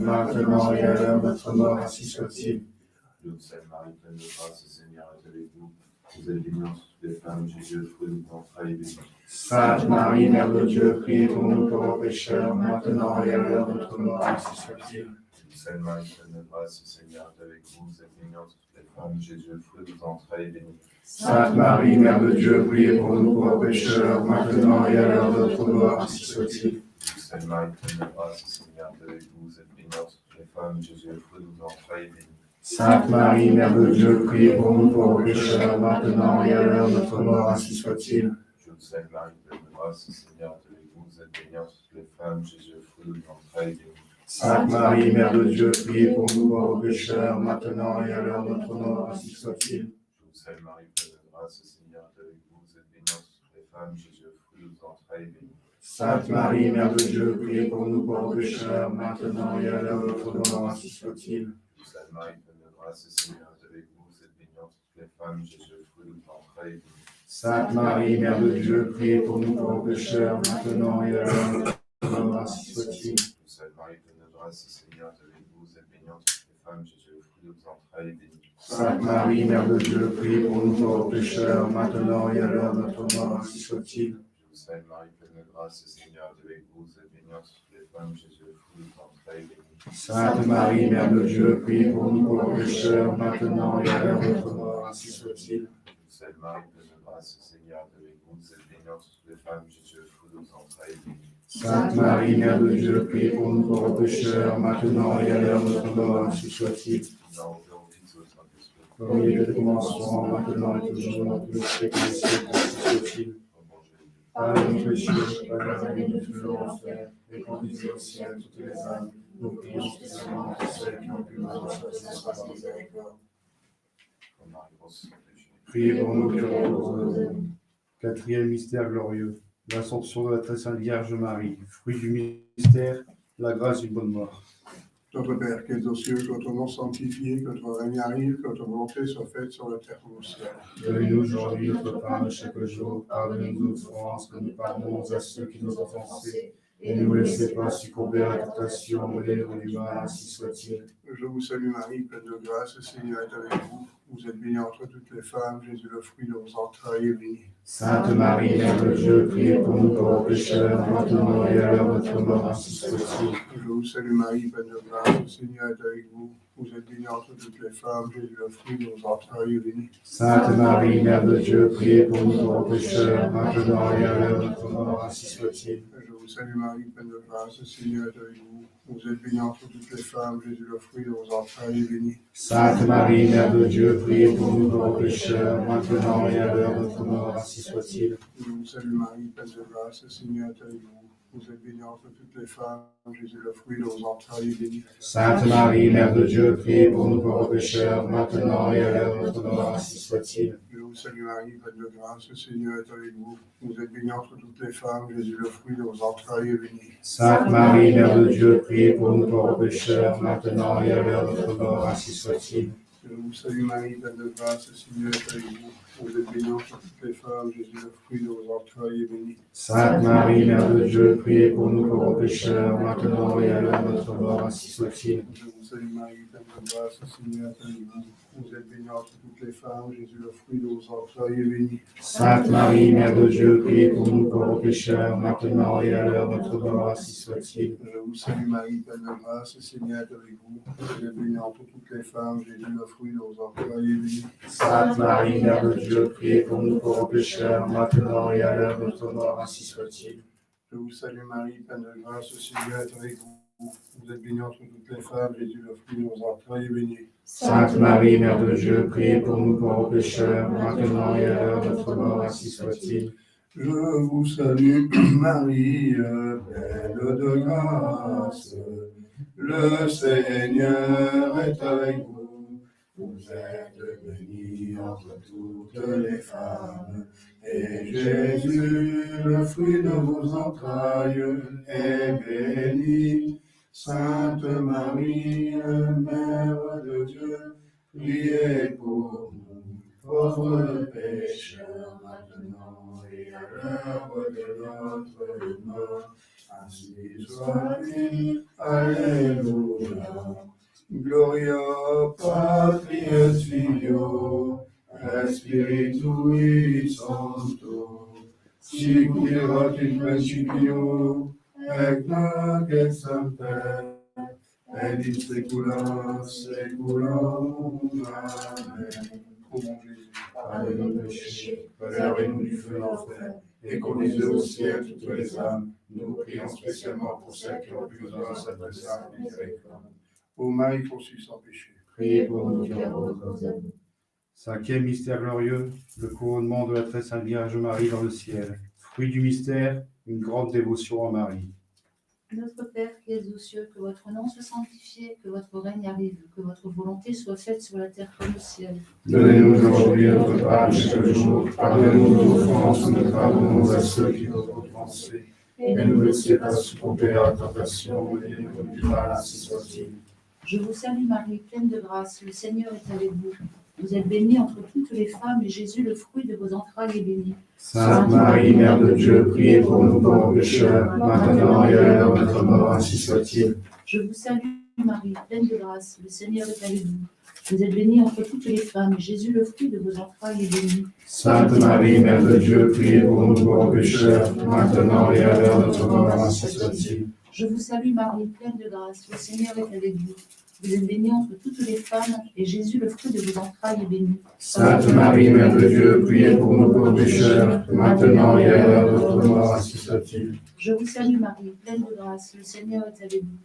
maintenant et à l'heure de notre mort, ainsi soit-il. Je vous salue Marie, pleine de grâce, le Seigneur est avec vous. Vous êtes bénie entre toutes les femmes, Jésus, le fruit de vos entrailles, est béni. Sainte Marie, Mère de Dieu, priez pour nous pauvres pécheurs, maintenant et à l'heure de notre mort, ainsi soit-il. Je vous salue Marie, pleine de grâce, le Seigneur est avec vous. Vous êtes bénie entre toutes les femmes, Jésus, le fruit de vos entrailles, est béni. Sainte Marie, Mère de Dieu, priez pour nous pauvres pécheurs, maintenant et à l'heure de notre mort, ainsi soit-il. Je vous salue Marie, pleine de grâce, le Seigneur est avec vous. Vous êtes bénie entre toutes les femmes, Jésus, le fruit de vos entrailles, est béni. Sainte Marie, Mère de Dieu, priez pour nous pauvres pécheurs, maintenant et à l'heure de notre mort, ainsi soit-il. Je vous salue Marie, pleine de grâce, le Seigneur est avec vous. Vous êtes bénie entre toutes les femmes, Jésus, le fruit de vos entrailles, est béni. Sainte Marie, Mère de Dieu, priez pour nous pauvres pécheurs, maintenant et à l'heure de notre mort, ainsi soit-il. Je vous salue Marie, pleine de grâce, le Seigneur est avec vous. Vous êtes bénie entre toutes les femmes, Jésus, le fruit de vos entrailles, est béni. Sainte Marie, Mère de Dieu, priez pour nous pauvres pécheurs, maintenant et à l'heure de notre mort, ainsi soit-il. Je vous salue Marie, pleine de grâce, le Seigneur est avec vous. Vous êtes bénie entre toutes les femmes, Jésus, le fruit de vos entrailles, est béni. Sainte Marie, Mère de Dieu, priez pour nous pauvres pécheurs, maintenant et à l'heure de notre mort, ainsi soit-il. Je vous salue Marie, pleine de grâce, le Seigneur est avec vous. Vous êtes bénie entre toutes les femmes, Jésus, le fruit de vos entrailles, est béni. Sainte Marie, Mère de Dieu, priez pour nous pauvres pécheurs, maintenant et à l'heure de notre mort, ainsi soit-il. Je vous salue Marie, pleine de grâce, le Seigneur est avec vous. Vous êtes bénie entre toutes les femmes, Jésus, le fruit de vos entrailles, est béni. Sainte Marie, Mère de Dieu, priez pour nous pauvres pécheurs, maintenant et à l'heure de notre mort, ainsi soit-il. Je vous salue Marie, pleine de grâce, le Seigneur est avec vous. Vous êtes bénie entre toutes les femmes, Jésus, le fruit de vos entrailles, est béni. Sainte Marie, Mère de Dieu, priez pour nous pauvres pécheurs, maintenant et à l'heure de notre mort, ainsi soit-il. Non, au Fils, au Saint-Esprit. Comme il est au commencement, maintenant et toujours, dans tous les siècles des siècles, ainsi soit-il. Au bon Jésus. Pardonne nos péchés, pardonne nous toujours enfer, et conduisez au ciel toutes les âmes, nous prions spécialement pour celles qui ont pu malheureusement par miséricorde. Ô Marie, grosse péché. Priez pour nous qui reposons. Quatrième mystère glorieux, l'Assomption de la très sainte Vierge Marie. Fruit du mystère, la grâce d'une bonne mort. Notre Père qui es aux cieux, que ton nom sanctifié, que ton règne arrive, que ta volonté soit faite sur la terre comme au ciel. Donne-nous aujourd'hui notre pain de chaque jour. Pardonne-nous nos offenses, que nous pardonnons à ceux qui nous ont offensés. Et ne nous laissez pas succomber à la tentation, mais délivre du mal, ainsi soit-il. Je vous salue Marie, pleine de grâce, le Seigneur est avec vous. Vous êtes bénie entre toutes les femmes, Jésus, le fruit de vos entrailles, est béni. Sainte Marie, Mère de Dieu, priez pour nous pauvres pécheurs, maintenant et à l'heure de notre mort, ainsi soit-il. Je vous salue Marie, pleine de grâce, le Seigneur est avec vous. Vous êtes bénie entre toutes les femmes, Jésus, le fruit de vos entrailles, est béni. Sainte Marie, Mère de Dieu, priez pour nous pauvres pécheurs, maintenant et à l'heure de notre mort, ainsi soit-il. Je vous salue Marie, pleine de grâce, le Seigneur est avec vous. Vous êtes bénie entre toutes les femmes, Jésus, le fruit de vos entrailles, est béni. Sainte Marie, Mère de Dieu, priez pour nous pauvres pécheurs, maintenant et à l'heure de notre mort, ainsi soit-il. Je vous salue Marie, pleine de grâce, le Seigneur est avec vous. Vous êtes bénie entre toutes les femmes, Jésus, le fruit de vos entrailles, est béni. Sainte Marie, Mère de Dieu, priez pour nous pauvres pécheurs, maintenant et à l'heure de notre mort, ainsi soit-il. Je vous salue Marie, pleine de grâce, le Seigneur est avec vous. Vous êtes bénie entre toutes les femmes, Jésus, le fruit de vos entrailles, est béni. Sainte Marie, Mère de Dieu, priez pour nous pauvres pécheurs, maintenant et à l'heure de notre mort, ainsi soit-il. Je vous salue Marie, pleine de grâce, le Seigneur est avec vous. Vous êtes bénie entre toutes les femmes, Jésus, le fruit de vos entrailles, est béni. Sainte Marie, Mère de Dieu, priez pour nous pauvres pécheurs, maintenant et à l'heure de notre mort, ainsi soit-il. Je vous salue Marie, pleine de grâce, le Seigneur est avec vous. Vous êtes bénie entre toutes les femmes, Jésus, le fruit de vos entrailles, est béni. Sainte Marie, Mère de Dieu, priez pour nous pauvres pécheurs, maintenant et à l'heure de notre mort, ainsi soit-il. Je vous salue Marie, pleine de grâce, le Seigneur est avec vous. Vous êtes bénie entre toutes les femmes, Jésus, le fruit de vos entrailles, est béni. Sainte Marie, Mère de Dieu, priez pour nous pauvres pécheurs, maintenant et à l'heure de notre mort, ainsi soit-il. Je vous salue Marie, pleine de grâce, le Seigneur est avec vous. Vous êtes bénie entre toutes les femmes, Jésus, le fruit de vos entrailles, est béni. Sainte Marie, Mère de Dieu, priez pour nous pauvres pécheurs, maintenant et à l'heure de notre mort, ainsi soit-il. Je vous salue Marie, pleine de grâce, le Seigneur est avec vous. Vous êtes bénie entre toutes les femmes, et Jésus, le fruit de vos entrailles, est béni. Sainte Marie, Mère de Dieu, priez pour nous, pauvres pécheurs, maintenant et à l'heure de notre mort. Ainsi soit-il. Alléluia. Gloria Patri et Filio et Spiritui Sancto, sicut erat in principio, et nunc et semper, et in saecula saeculorum. Amen. Ô mon Jésus, Pardonne nos péchés, préservez-nous du feu de l'enfer, et conduisez au ciel toutes les âmes. Nous prions spécialement pour celles qui ont plus besoin de cette sainte miséricorde. ô Marie conçue sans péché, Priez pour nous qui avons recours à vous. Cinquième mystère glorieux, le couronnement de la très sainte Vierge Marie dans le ciel. Fruit du mystère, une grande dévotion à Marie. Notre Père qui es aux cieux, que votre nom soit sanctifié, que votre règne arrive, que votre volonté soit faite sur la terre comme au ciel. Donnez-nous aujourd'hui notre pain de chaque jour. Pardonnez-nous nos offenses, nous pardonnons à ceux qui nous ont offensés. Et ne nous laissez pas succomber à la tentation, et nous du mal, ainsi soit-il. Je vous salue Marie, pleine de grâce, le Seigneur est avec vous. Vous êtes bénie entre toutes les femmes, et Jésus, le fruit de vos entrailles, est béni. Sainte Marie, Mère de Dieu, priez pour nous pauvres pécheurs, maintenant et à l'heure de notre mort, ainsi soit-il. Je vous salue Marie, pleine de grâce, le Seigneur est avec vous. Vous êtes bénie entre toutes les femmes, et Jésus, le fruit de vos entrailles, est béni. Sainte Marie, Mère de Dieu, priez pour nous pauvres pécheurs, maintenant et à l'heure de notre mort, ainsi soit-il. Je vous salue Marie, pleine de grâce, le Seigneur est avec vous. Vous êtes bénie entre toutes les femmes, et Jésus, le fruit de vos entrailles, est béni. Sainte Marie, Mère de Dieu, priez pour nous pauvres pécheurs, maintenant et à l'heure de notre mort, ainsi soit-il. Je vous salue Marie, pleine de grâce, le Seigneur est avec vous.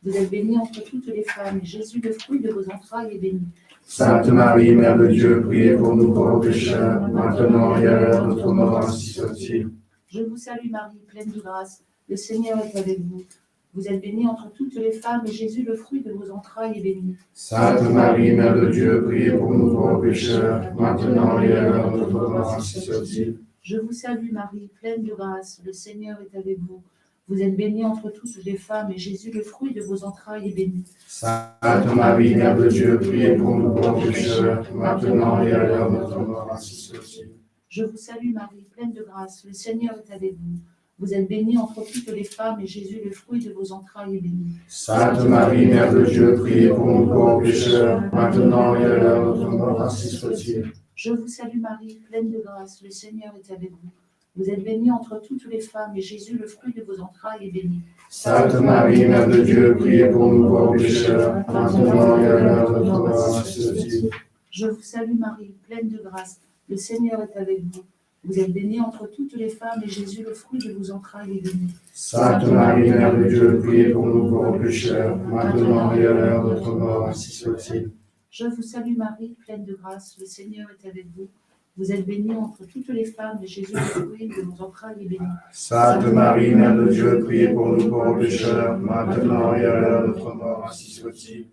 Vous êtes bénie entre toutes les femmes, et Jésus, le fruit de vos entrailles, est béni. Sainte Marie, Mère de Dieu, priez pour nous pauvres pécheurs, maintenant et à l'heure de notre mort, ainsi soit-il. Je vous salue Marie, pleine de grâce, le Seigneur est avec vous. Vous êtes bénie entre toutes les femmes, et Jésus, le fruit de vos entrailles, est béni. Sainte Marie, Mère de Dieu, priez pour nous pauvres pécheurs, maintenant et à l'heure de notre mort, ainsi soit-il. Je vous salue Marie, pleine de grâce, le Seigneur est avec vous. Vous êtes bénie entre toutes les femmes, et Jésus, le fruit de vos entrailles, est béni. Sainte Marie, Mère de Dieu, priez pour nous pauvres pécheurs, maintenant et à l'heure de notre mort, ainsi soit-il. Je vous salue Marie, pleine de grâce, le Seigneur est avec vous. Vous êtes bénie entre toutes les femmes, et Jésus, le fruit de vos entrailles, est béni. Sainte Marie, Mère de Dieu, priez pour nous pauvres pécheurs, maintenant et à l'heure de notre mort, ainsi soit-il. Je vous salue Marie, pleine de grâce, le Seigneur est avec vous. Vous êtes bénie entre toutes les femmes, et Jésus, le fruit de vos entrailles, est béni. Sainte Marie, Mère de Dieu, priez pour nous pauvres pécheurs, maintenant et à l'heure de notre mort, ainsi soit-il. Je vous salue Marie, pleine de grâce, le Seigneur est avec vous. Vous êtes bénie entre toutes les femmes, et Jésus, le fruit de vos entrailles, est béni. Sainte Marie, Mère de Dieu, priez pour nous pauvres pécheurs, maintenant et à l'heure de notre mort, ainsi soit-il. Je vous salue Marie, pleine de grâce, le Seigneur est avec vous. Vous êtes bénie entre toutes les femmes, et Jésus, le fruit de vos entrailles, est béni. Sainte Marie, Mère de Dieu, priez pour nous pauvres pécheurs, maintenant et à l'heure de notre mort, ainsi soit-il.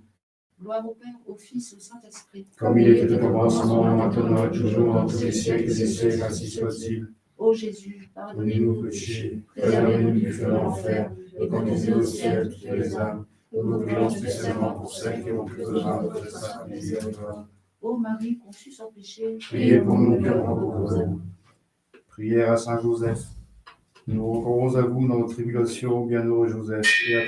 Gloire au Père, au Fils, au Saint-Esprit. Comme il était au commencement, maintenant et toujours, dans tous les siècles des siècles, ainsi soit-il. Ô Jésus, Pardonnez-nous pardonnez-nous nos péchés, préservez-nous du feu de l'enfer, et conduisez au ciel toutes les âmes. Nous prions spécialement pour celles qui ont plus besoin de votre sainte miséricorde. Ô Marie, conçue sans péché, Priez pour nous qui avons recours à vous. Prière à Saint Joseph. Nous recourons à vous dans nos tribulations, bienheureux Joseph. Et à...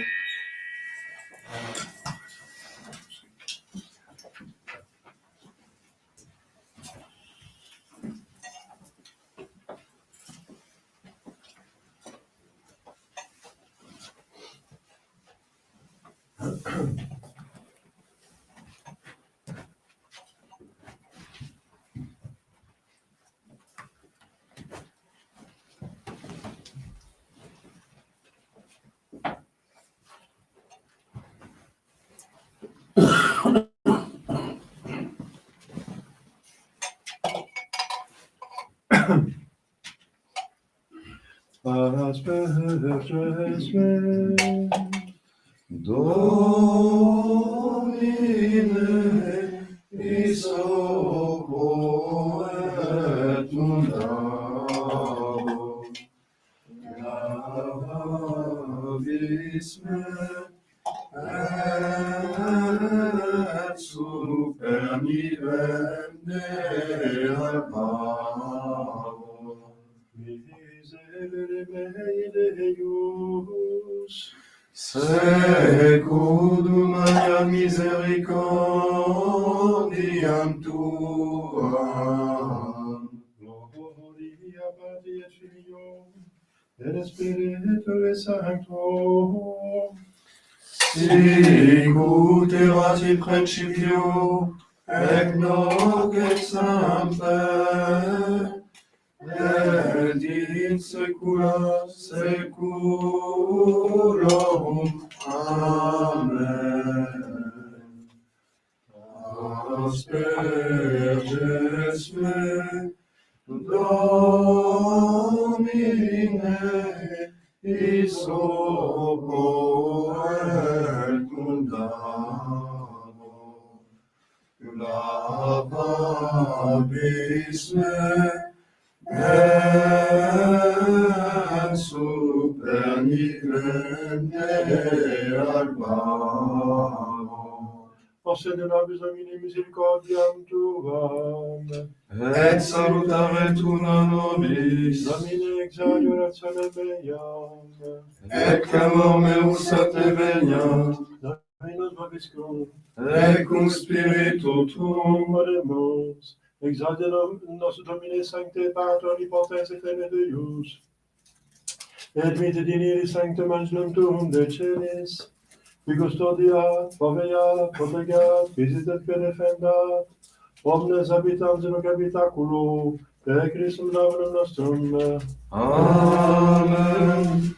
Domine, isopro et mundabo, gravis me, et super mi vende amavo. Deus. Secundum Maria misericordiam tuam. Gloria Patri et Filio, et Spiritui Sancto. Sic ut erat in principio, et nunc et semper, et in saecula saeculorum. Amen. Asperges me, Domine, isopo et mundamo, lavabis me, et super nigrem albamo. Ossenelabis Domini misericordiam tuam. Et salutare tuna nobis, Domine exaudi orationem meiam. et clamor meus a te veniat, Dominus vobiscum. et cum spiritu tuum, Oremus. Exaudi nos Domine Sancte Pater Omnipotens et Plene Deus. Et vite diniri sanctum angelum tuum de celis. Qui custodia, poveat, protegat, visitet et defendat, omnes habitans in hoc habitaculo, per Christum nominum nostrum. Amen.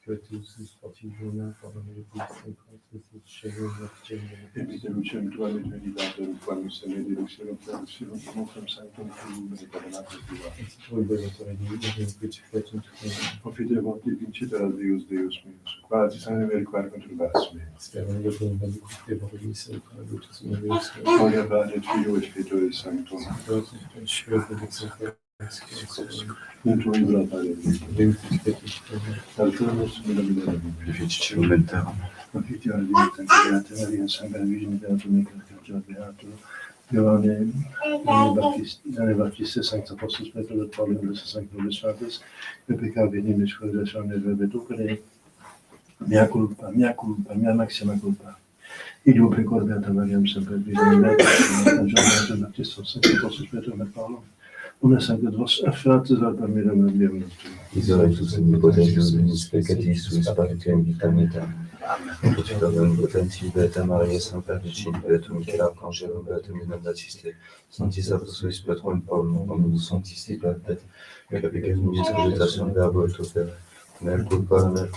Que tous sportivement pardonner les bouches et chez nous, notre Dieu. Evite lucem tua et veritate, quam se ne diluxerum traductionum nostrum sanctum tuum et tabernaculum tua. Et si tu veux le faire aider, que tu fais tout le Profitevant vincitera Deus, Deus meus, qualis animer quare conturbas me. Speriamo che non vada a venisse con la luce su noi. Gloria Patri et Filio et Spiritui Sancto. Tutti i suoi benedizioni. In tuo libro Patri. Altumus Domine Domine. Benefici momentarum. Confitti alla vita, Beata Maria, Santa Vergine, Beato Michael, Beato Giovanni, Giovanni Battista, Sancta Apostles, Petro, et Paulus, et Sancta Nobis Fratres, et peccavi venimus corredazione del verbetocere, mea culpa, mea maxima culpa. Ideo pecor Beata Mariam, sempre Virgine, Giovanni Battista, Sancta Apostles, Petro, et Paulus, una sancta vos fratres al parmirem abbiam nostrum. Isoletus omnipotentius Deus peccatis suis spiritum vitam aeternam. Profitavit omnipotentis Beata Maria, Semper Virgine, Beatum Michael Archangelum, Beatum Ioannem Baptiste, Sanctis Apostolis Petrum et Paulum, omnibus sanctis et perpet, et peccatum nobis cogitationem verbo et opere. Mea culpa, mea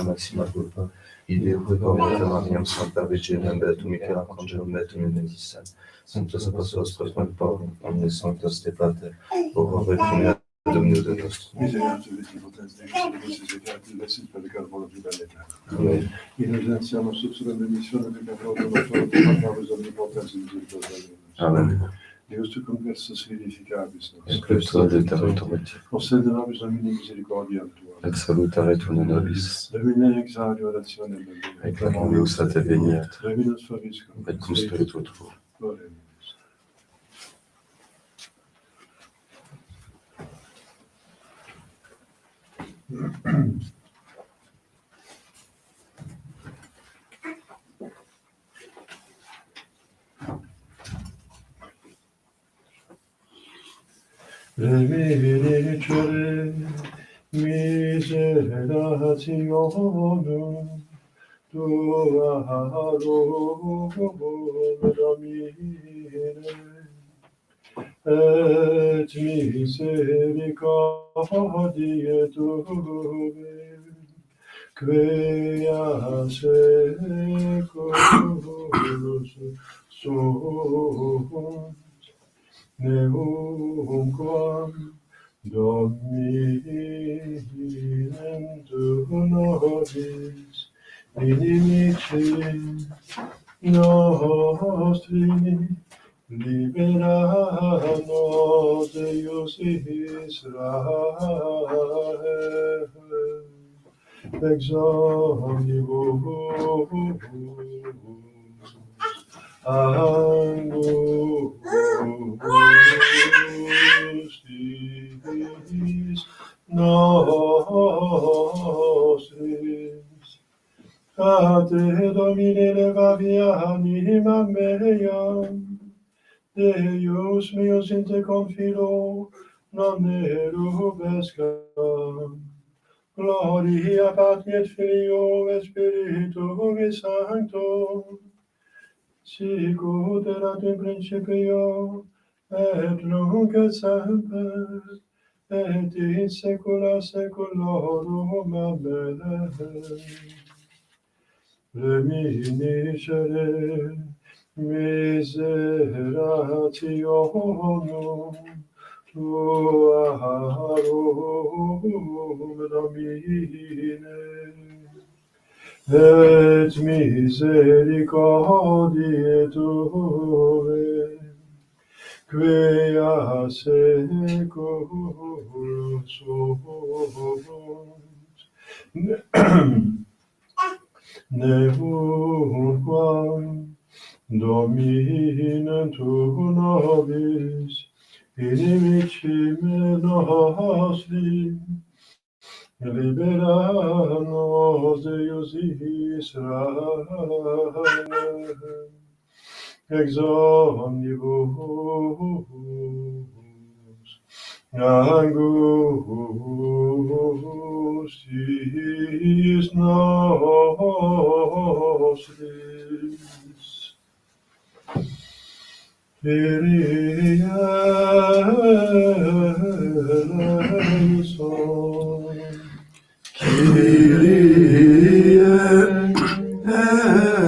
maxima culpa. Ideo pecor Beata Mariam, Semper Virgine, Beatum Michael Archangelum, Beatum Ioannem Baptiste, Sanctos Apostolos Petrum et Paulum, omnes sanctos te pater, ora et pro Dominus nostrum. Misericordia Omnipotens Deus, Deus is et blessed per the God of the Amen. In urgentia subsura benedizione del capo nostro, Patris Omnipotens in Deus. Amen. Deus tu conversus vivificabis nos. Et plus de territorium. Possede nobis Domini misericordiam tua. Et salutare tuna nobis. Domine exaudi orationem Domini. Et clamor meus a te veniat. Dominus vobiscum. Et cum spiritu tuo. Oremus. Reminicere miserationum tua Domine, et misericordiae Tuae, quia seculus sunt, neumquam Dominem tu nobis inimici nostri, libera nos Deus Israel, ex omnibus angustis nostris. A te, Domine, levavia anima mea, Deus meus in te confido, non ne rubescam. Gloria Patri et Filio et Spiritui Sancto, sic ut erat in principio, et nunc et semper, et in saecula saeculorum. Amen. Reminiscere miserationum Tuarum, Domine, et misericordiae Tuae, quia seculus sunt, neumquam Domine tu nobis inimici nostri, libera nos Deus Israel, ex omnibus angustis nostris. Kyrie eleison. Kyrie eleison.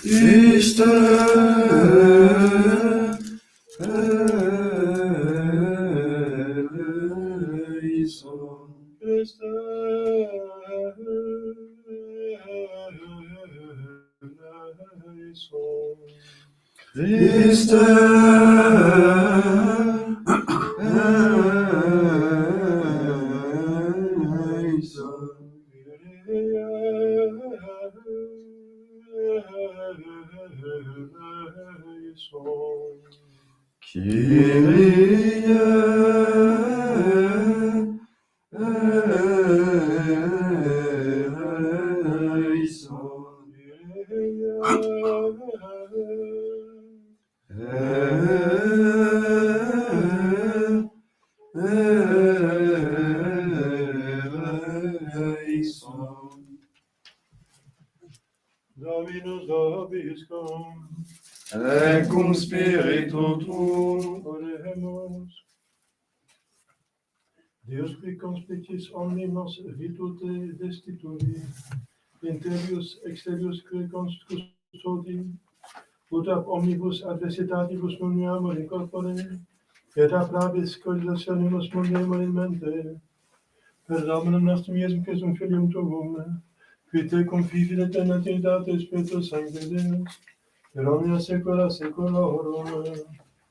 Christe eleison. Christe eleison. Christe Dominus vobiscum, et cum spiritu tuum, oremus. Deus qui conspicis omnibus virtute destituri, interius exterius qui custodi, ut ab omnibus adversitatibus muniamur in corpore, et ab rabis cogitationibus muniamur in mente, per Dominum nostrum Iesum Christum Filium Tuum, qui te confivi et Trinitate Spiritus Sancte Deus, per omnia saecula saeculorum.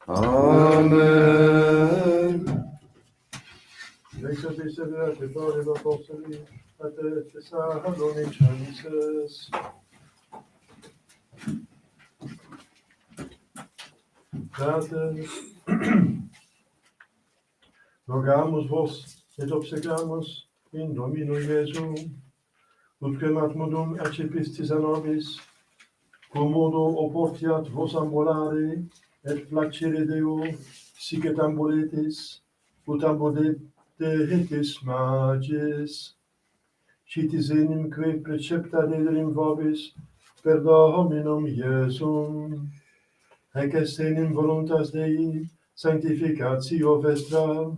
Amen. Lexo te servirate Pauli Apostoli, a te Thessalonicenses. Fratres, rogamus vos et obsequiamus in Domino Iesu, Utremat modum accepistis a nobis, commodo oportiat vos ambulare, et placere Deo, sic et ambuletis, ut ambuletis magis. Citis enim precepta dederim vobis, per Dominum Iesum. Hec est enim voluntas Dei, sanctificatio vestra,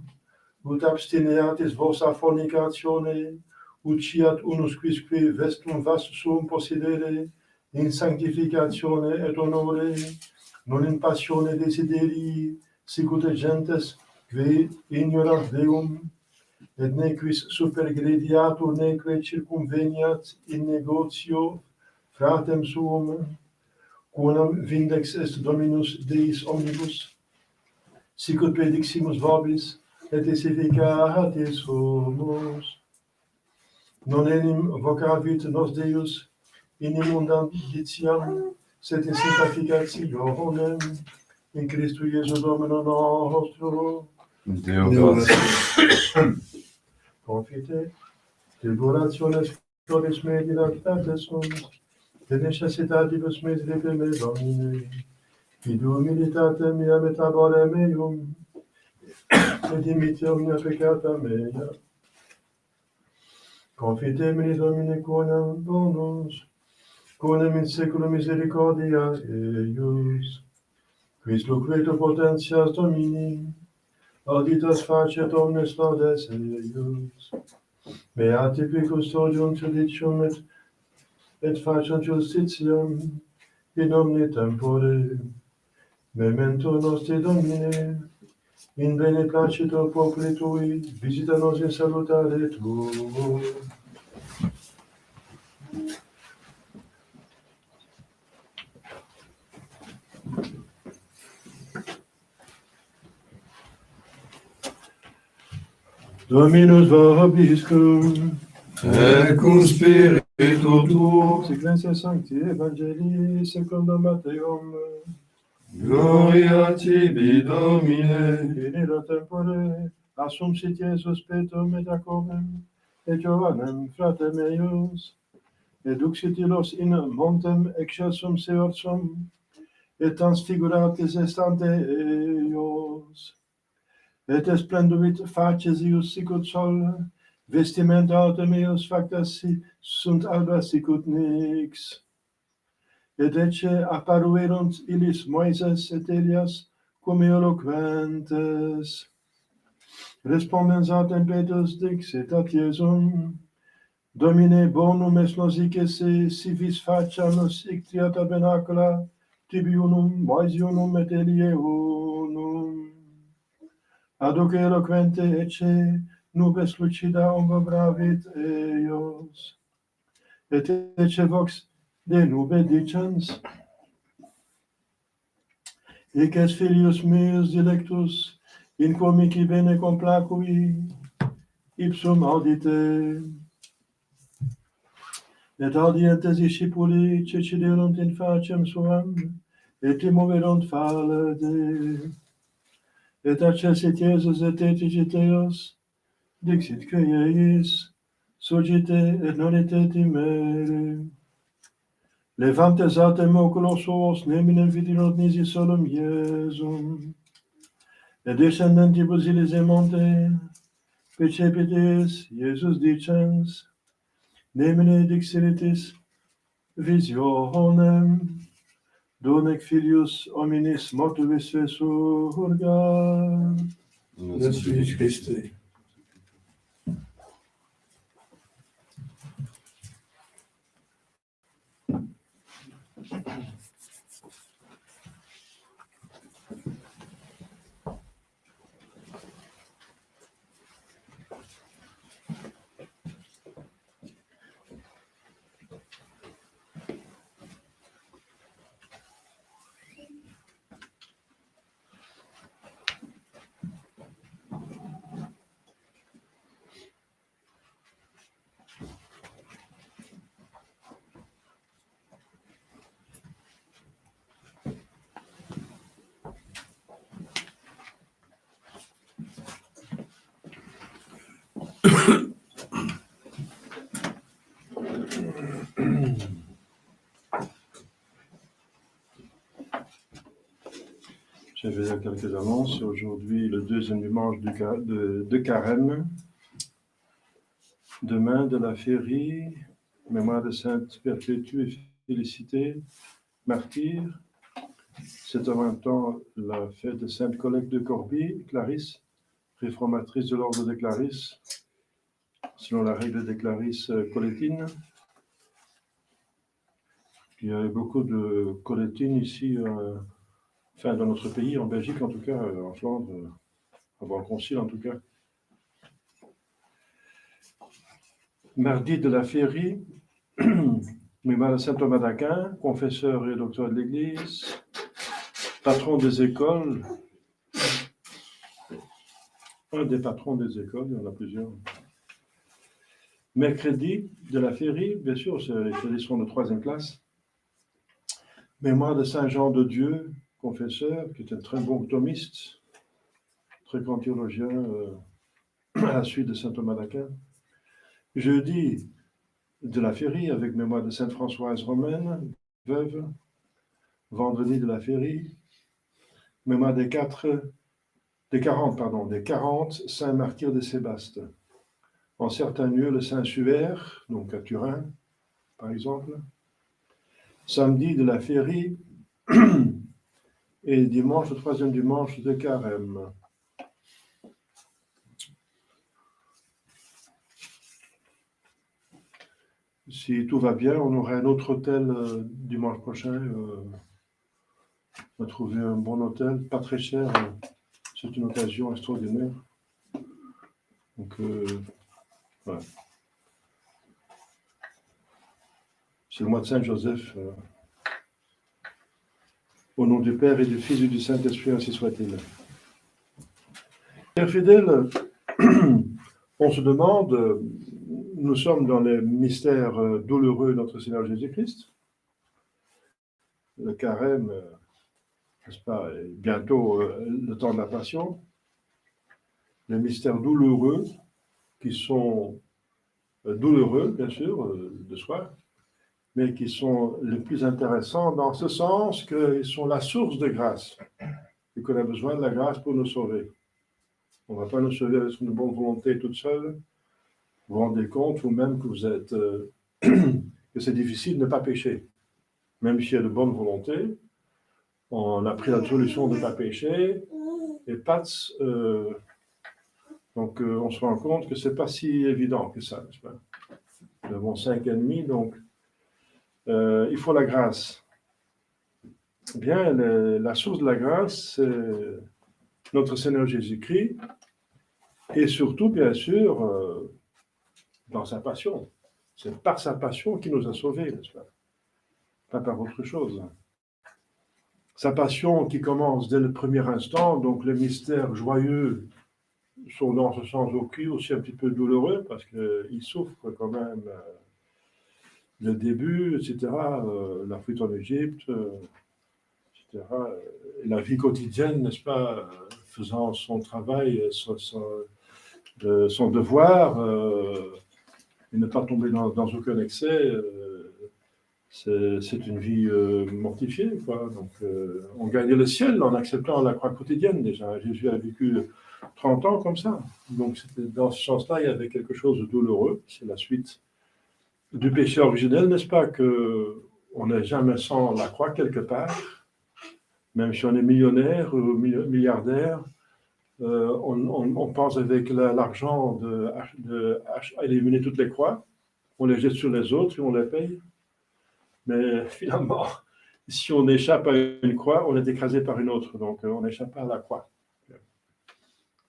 ut abstineatis vos a fornicatione, ut ciat unus quisque vestum vastum possidere, in sanctificatione et honore, non in passione desiderii, sicut gentes qui ignorant Deum, et nequis supergrediatur neque circumveniat in negotio fratem suum, quonam vindex est Dominus Deis omnibus, sicut prediximus vobis, et efficates sumus. Non enim vocavit nos Deus in immundanditiam, sed in sanctificationem, in Christu Iesu Domino nostro. Deo gratias. Confite, tribulationes floris mei dilatates sunt, de necessitatibus meis repe me Domine, fidu humilitate mea metabore meum, et dimite omnia peccata mea. Confite meni Domine quoniam bonus, quoniam in saeculum misericordia eius, quis lucretur potentias Domini, auditas facet omnes laudes eius. Beati qui custodium traditium et facent justitiam in omni tempore. Memento nostri Domine, in bene placito populi tui, visita nos in salutare tuo. Dominus vobiscum, Et cum spiritu tuo, Sic Sancti Evangelii secundum Matteum, gloria tibi, Domine. in illa tempore, assumpsit Iesus Petrum et Jacobem, et Johannem, fratem eius, et duxit illos in montem excelsum seorsum, et transfiguratis estante eios. Et esplenduvit facies ius sicut sol, vestimenta autem eius factas sunt alba sicut nix. Et ecce apparuerunt illis Moises et Elias cum eloquentes. Respondens autem Petrus dixit ad Iesum, Domine bonum est nos esse si vis faciamus ictria tabernacula, tibi unum, Moisi unum et Elie unum. Aduc eloquente ecce nubes lucida ombravit eios. Et ecce vox de nube dicens, hic est filius meus dilectus, in quo mihi bene complacui, ipsum audite. Et audientes discipuli ceciderunt in facem suam, et moverunt falde. Et accessit Iesus et etigit eos, dixit que eis, sugite et non et timere. Levantes autem oculos suos, neminem vidirunt nisi solum Iesum. Et descendentibus illis in monte, percepit eis Iesus dicens, nemine dixeritis visionem, donec filius hominis mortuis resurgat. Notre Fils Christ. vais dire quelques annonces. C'est aujourd'hui le deuxième dimanche de Carême. Demain, de la Féerie, mémoire de Sainte Perpétue et Félicité, martyr. C'est en même temps la fête de Sainte Collecte de Corbie, Clarisse, réformatrice de l'ordre des Clarisses, selon la règle des Clarisses collettines. Il y a beaucoup de collettines ici, enfin dans notre pays, en Belgique en tout cas, en Flandre, avant le concile en tout cas. Mardi de la Féerie, mémoire de Saint Thomas d'Aquin, confesseur et docteur de l'Église, patron des écoles, un des patrons des écoles, il y en a plusieurs. Mercredi de la Féerie, bien sûr, c'est les traditions de 3e classe. Mémoire de Saint Jean de Dieu, confesseur, qui est un très bon thomiste, très grand théologien à la suite de Saint Thomas d'Aquin. Jeudi de la Féerie, avec mémoire de Sainte Françoise Romaine, veuve. Vendredi de la Féerie, mémoire des 40 saints martyrs de Sébaste. En certains lieux, le Saint Suaire, donc à Turin, par exemple. Samedi de la Féerie et dimanche, le 3e dimanche de Carême. Si tout va bien, on aura un autre hôtel dimanche prochain. On va trouver un bon hôtel, pas très cher. C'est une occasion extraordinaire. Donc, voilà. C'est le mois de Saint-Joseph. Au nom du Père et du Fils et du Saint-Esprit, ainsi soit-il. Chers fidèles, on se demande, nous sommes dans les mystères douloureux de notre Seigneur Jésus-Christ. Le carême, n'est-ce pas, est bientôt le temps de la Passion. Les mystères douloureux, qui sont douloureux, bien sûr, de soi, mais qui sont les plus intéressants dans ce sens qu'ils sont la source de grâce et qu'on a besoin de la grâce pour nous sauver. On ne va pas nous sauver avec une bonne volonté toute seule. Vous vous rendez compte vous-même que vous êtes que c'est difficile de ne pas pécher. Même s'il y a de bonne volonté, on a pris la solution de ne pas pécher et donc on se rend compte que ce n'est pas si évident que ça, n'est-ce pas? Nous avons 5 ennemis, donc il faut la grâce. Bien, la source de la grâce, c'est notre Seigneur Jésus-Christ, et surtout, bien sûr, dans sa passion. C'est par sa passion qu'il nous a sauvés, n'est-ce pas? Pas par autre chose. Sa passion qui commence dès le premier instant, donc les mystères joyeux sont dans ce sens aussi un petit peu douloureux, parce qu'il souffre quand même le début, etc., la fuite en Égypte, etc., la vie quotidienne, n'est-ce pas, faisant son travail, son devoir, et ne pas tomber dans aucun excès, c'est une vie mortifiée, quoi. Donc, on gagnait le ciel en acceptant la croix quotidienne, déjà. Jésus a vécu 30 ans comme ça. Donc, dans ce sens-là, il y avait quelque chose de douloureux. C'est la suite du péché originel, n'est-ce pas, qu'on n'est jamais sans la croix quelque part. Même si on est millionnaire ou milliardaire, on pense avec l'argent d'éliminer toutes les croix. On les jette sur les autres et on les paye. Mais finalement, si on échappe à une croix, on est écrasé par une autre. Donc, on n'échappe pas à la croix.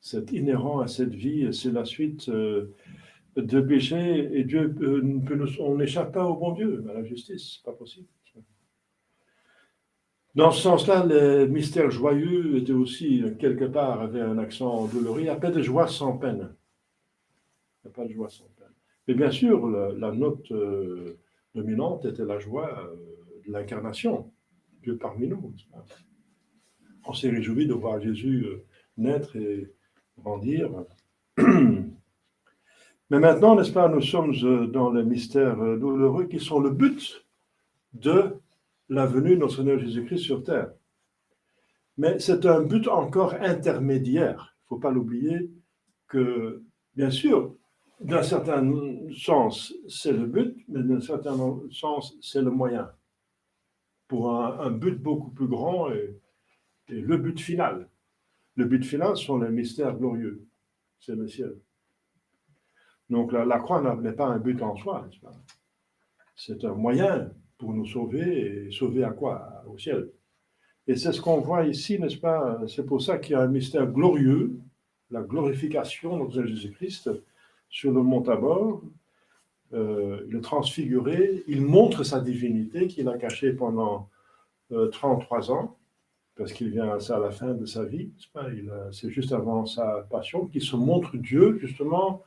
C'est inhérent à cette vie, c'est la suite de péché. Et Dieu, on n'échappe pas au bon Dieu, à la justice. C'est pas possible. Dans ce sens-là, les mystères joyeux étaient aussi, quelque part, avaient un accent douloureux. Il n'y a pas de joie sans peine. Il n'y a pas de joie sans peine. Mais bien sûr, la note dominante était la joie de l'incarnation, Dieu parmi nous. On s'est réjoui de voir Jésus naître et grandir. Mais maintenant, n'est-ce pas, nous sommes dans les mystères douloureux qui sont le but de la venue de notre Seigneur Jésus-Christ sur terre. Mais c'est un but encore intermédiaire. Il ne faut pas l'oublier que, bien sûr, d'un certain sens, c'est le but, mais d'un certain sens, c'est le moyen pour un but beaucoup plus grand et le but final. Le but final sont les mystères glorieux, c'est le ciel. Donc la croix n'est pas un but en soi, n'est-ce pas? C'est un moyen pour nous sauver, et sauver à quoi? Au ciel. Et c'est ce qu'on voit ici, n'est-ce pas? C'est pour ça qu'il y a un mystère glorieux, la glorification de notre Jésus-Christ sur le mont Tabor. Il est transfiguré, il montre sa divinité qu'il a cachée pendant 33 ans, parce qu'il vient à la fin de sa vie, c'est juste avant sa passion, qu'il se montre Dieu, justement,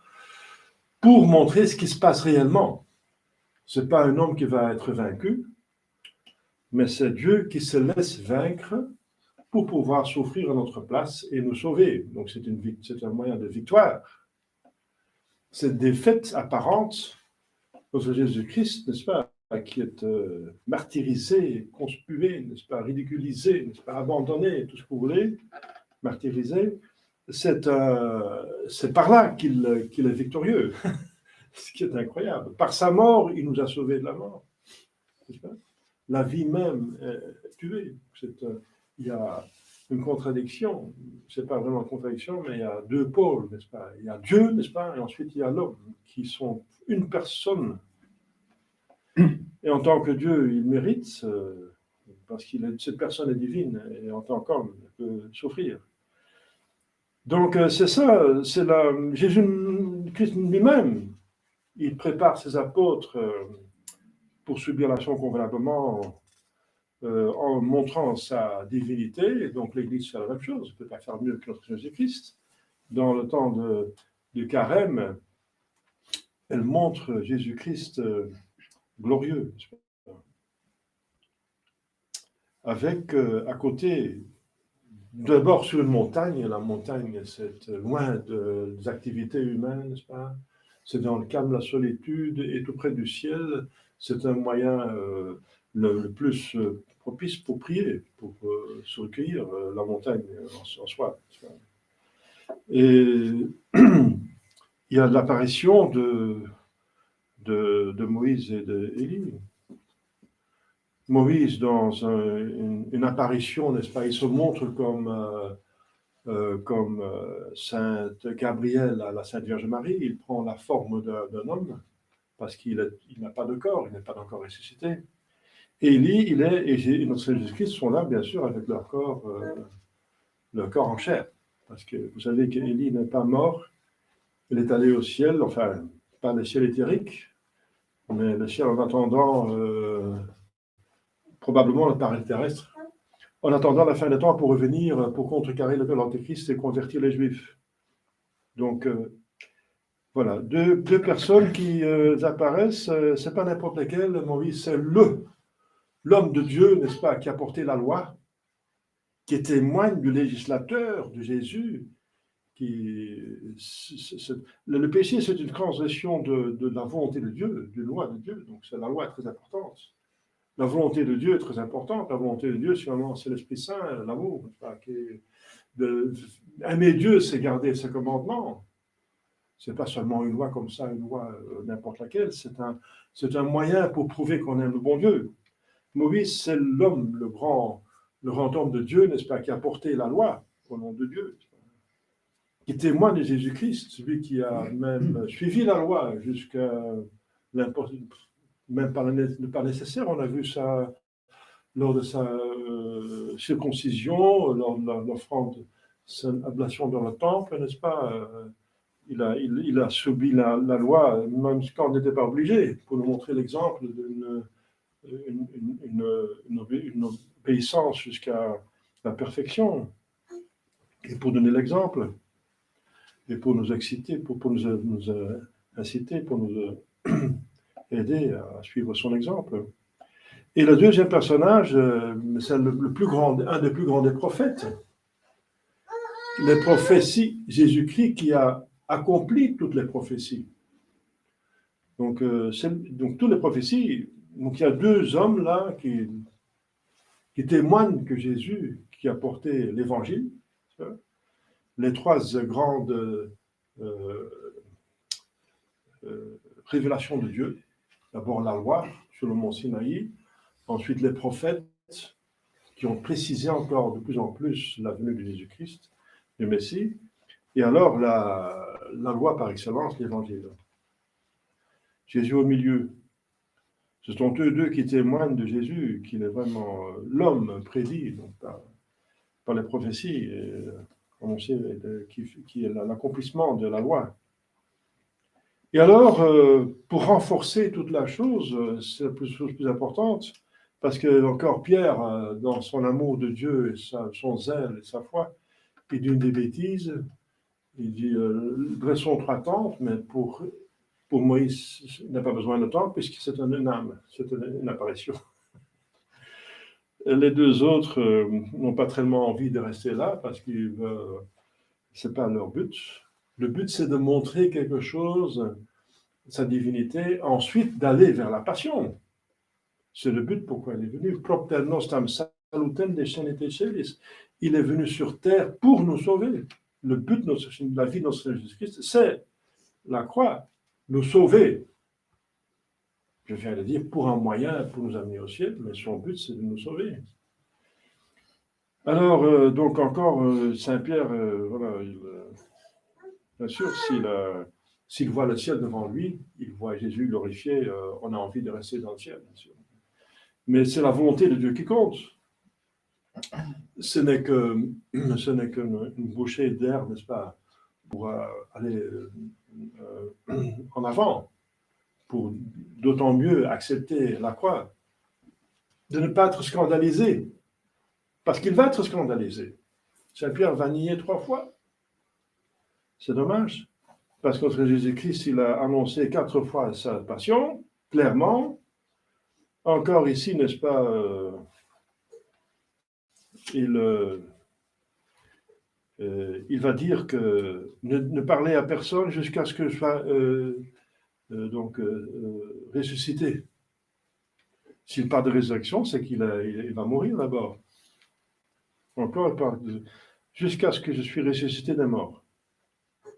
pour montrer ce qui se passe réellement. Ce n'est pas un homme qui va être vaincu, mais c'est Dieu qui se laisse vaincre pour pouvoir souffrir à notre place et nous sauver. Donc c'est un moyen de victoire. Cette défaite apparente, notre Jésus-Christ, n'est-ce pas, qui est martyrisé, conspué, n'est-ce pas, ridiculisé, n'est-ce pas, abandonné, tout ce que vous voulez, martyrisé, c'est par là qu'il est victorieux, ce qui est incroyable. Par sa mort, il nous a sauvés de la mort. N'est-ce pas? La vie même est tuée. Il y a une contradiction, c'est pas vraiment une contradiction, mais il y a deux pôles, n'est-ce pas? Il y a Dieu, n'est-ce pas, et ensuite il y a l'homme, qui sont une personne. Et en tant que Dieu, il mérite, parce que cette personne est divine, et en tant qu'homme, il peut souffrir. Donc c'est ça, Jésus-Christ lui-même, il prépare ses apôtres pour subir l'action convenablement en montrant sa divinité, et donc l'Église fait la même chose, ne peut pas faire mieux que notre Jésus-Christ. Dans le temps du carême, elle montre Jésus-Christ glorieux, avec à côté, d'abord sur une montagne, la montagne c'est loin des activités humaines, n'est-ce pas? C'est dans le calme, la solitude, et tout près du ciel, c'est un moyen le plus propice pour prier, pour se recueillir, la montagne en soi. Et il y a l'apparition de Moïse et d'Élie. Moïse, dans une apparition, n'est-ce pas, il se montre comme Sainte Gabrielle à la Sainte Vierge Marie, il prend la forme d'un homme, parce qu'il n'a pas de corps, il n'est pas encore ressuscité. Et Élie, et notre Jésus-Christ sont là, bien sûr, avec leur corps en chair. Parce que vous savez qu'Élie n'est pas mort, il est allé au ciel, enfin, pas le ciel éthérique, mais le ciel en attendant, probablement le paradis terrestre, en attendant la fin des temps pour revenir, pour contrecarrer l'Antéchrist et convertir les Juifs. Donc, voilà, deux personnes qui apparaissent, c'est pas n'importe lesquelles, Moïse, c'est l'homme de Dieu, n'est-ce pas, qui a porté la loi, qui témoigne du législateur, de Jésus. Le péché, c'est une transgression de la volonté de Dieu, d'une loi de Dieu, donc la loi est très importante. La volonté de Dieu est très importante. La volonté de Dieu, c'est l'Esprit Saint, l'amour. Aimer Dieu, c'est garder ses commandements. Ce n'est pas seulement une loi comme ça, une loi n'importe laquelle. C'est un moyen pour prouver qu'on aime le bon Dieu. Moïse, c'est l'homme, le grand homme de Dieu, n'est-ce pas, qui a porté la loi au nom de Dieu, qui témoigne de Jésus-Christ, celui qui a même suivi la loi jusqu'à même pas nécessaire. On a vu ça lors de sa circoncision, lors de l'offrande, son ablation dans le temple, n'est-ce pas? Il a subi la loi, même quand on n'était pas obligé, pour nous montrer l'exemple d'une obéissance jusqu'à la perfection, et pour donner l'exemple, et pour nous exciter, pour nous inciter, pour nous aider à suivre son exemple. Et le deuxième personnage, c'est un des plus grands des prophètes. Les prophéties, Jésus-Christ qui a accompli toutes les prophéties. Donc toutes les prophéties, donc il y a deux hommes là qui témoignent que Jésus, qui a porté l'Évangile, les 3 grandes révélations de Dieu. D'abord la loi sur le mont Sinaï, ensuite les prophètes qui ont précisé encore de plus en plus la venue de Jésus-Christ, le Messie, et alors la loi par excellence, l'Évangile. Jésus au milieu. Ce sont eux deux qui témoignent de Jésus, qu'il est vraiment l'homme prédit donc, par les prophéties, comme on sait, qui est l'accomplissement de la loi. Et alors, pour renforcer toute la chose, c'est la chose plus importante, parce que encore Pierre, dans son amour de Dieu, et son zèle et sa foi, il dit des bêtises. Il dit, dressons 3 tentes, mais pour Moïse, il n'a pas besoin de tente, puisque c'est une âme, c'est une apparition. Les 2 autres n'ont pas tellement envie de rester là, parce que ce n'est pas leur but. Le but, c'est de montrer quelque chose, sa divinité, ensuite d'aller vers la passion. C'est le but pourquoi il est venu. Propter nostam salutem descendete celis. Il est venu sur terre pour nous sauver. Le but de la vie de notre Seigneur Jésus-Christ, c'est la croix, nous sauver. Je viens de dire pour un moyen, pour nous amener au ciel, mais son but, c'est de nous sauver. Alors, donc encore, Saint-Pierre, voilà, bien sûr, s'il voit le ciel devant lui, il voit Jésus glorifié, on a envie de rester dans le ciel, bien sûr. Mais c'est la volonté de Dieu qui compte. Ce n'est qu'une bouchée d'air, n'est-ce pas, pour aller en avant, pour d'autant mieux accepter la croix, de ne pas être scandalisé, parce qu'il va être scandalisé. Saint-Pierre va nier 3 fois. C'est dommage, parce que notre Jésus-Christ, il a annoncé 4 fois sa passion, clairement. Encore ici, n'est-ce pas, il va dire que ne parlez à personne jusqu'à ce que je sois ressuscité. S'il parle de résurrection, c'est qu'il va mourir d'abord. Encore, il parle jusqu'à ce que je suis ressuscité des morts.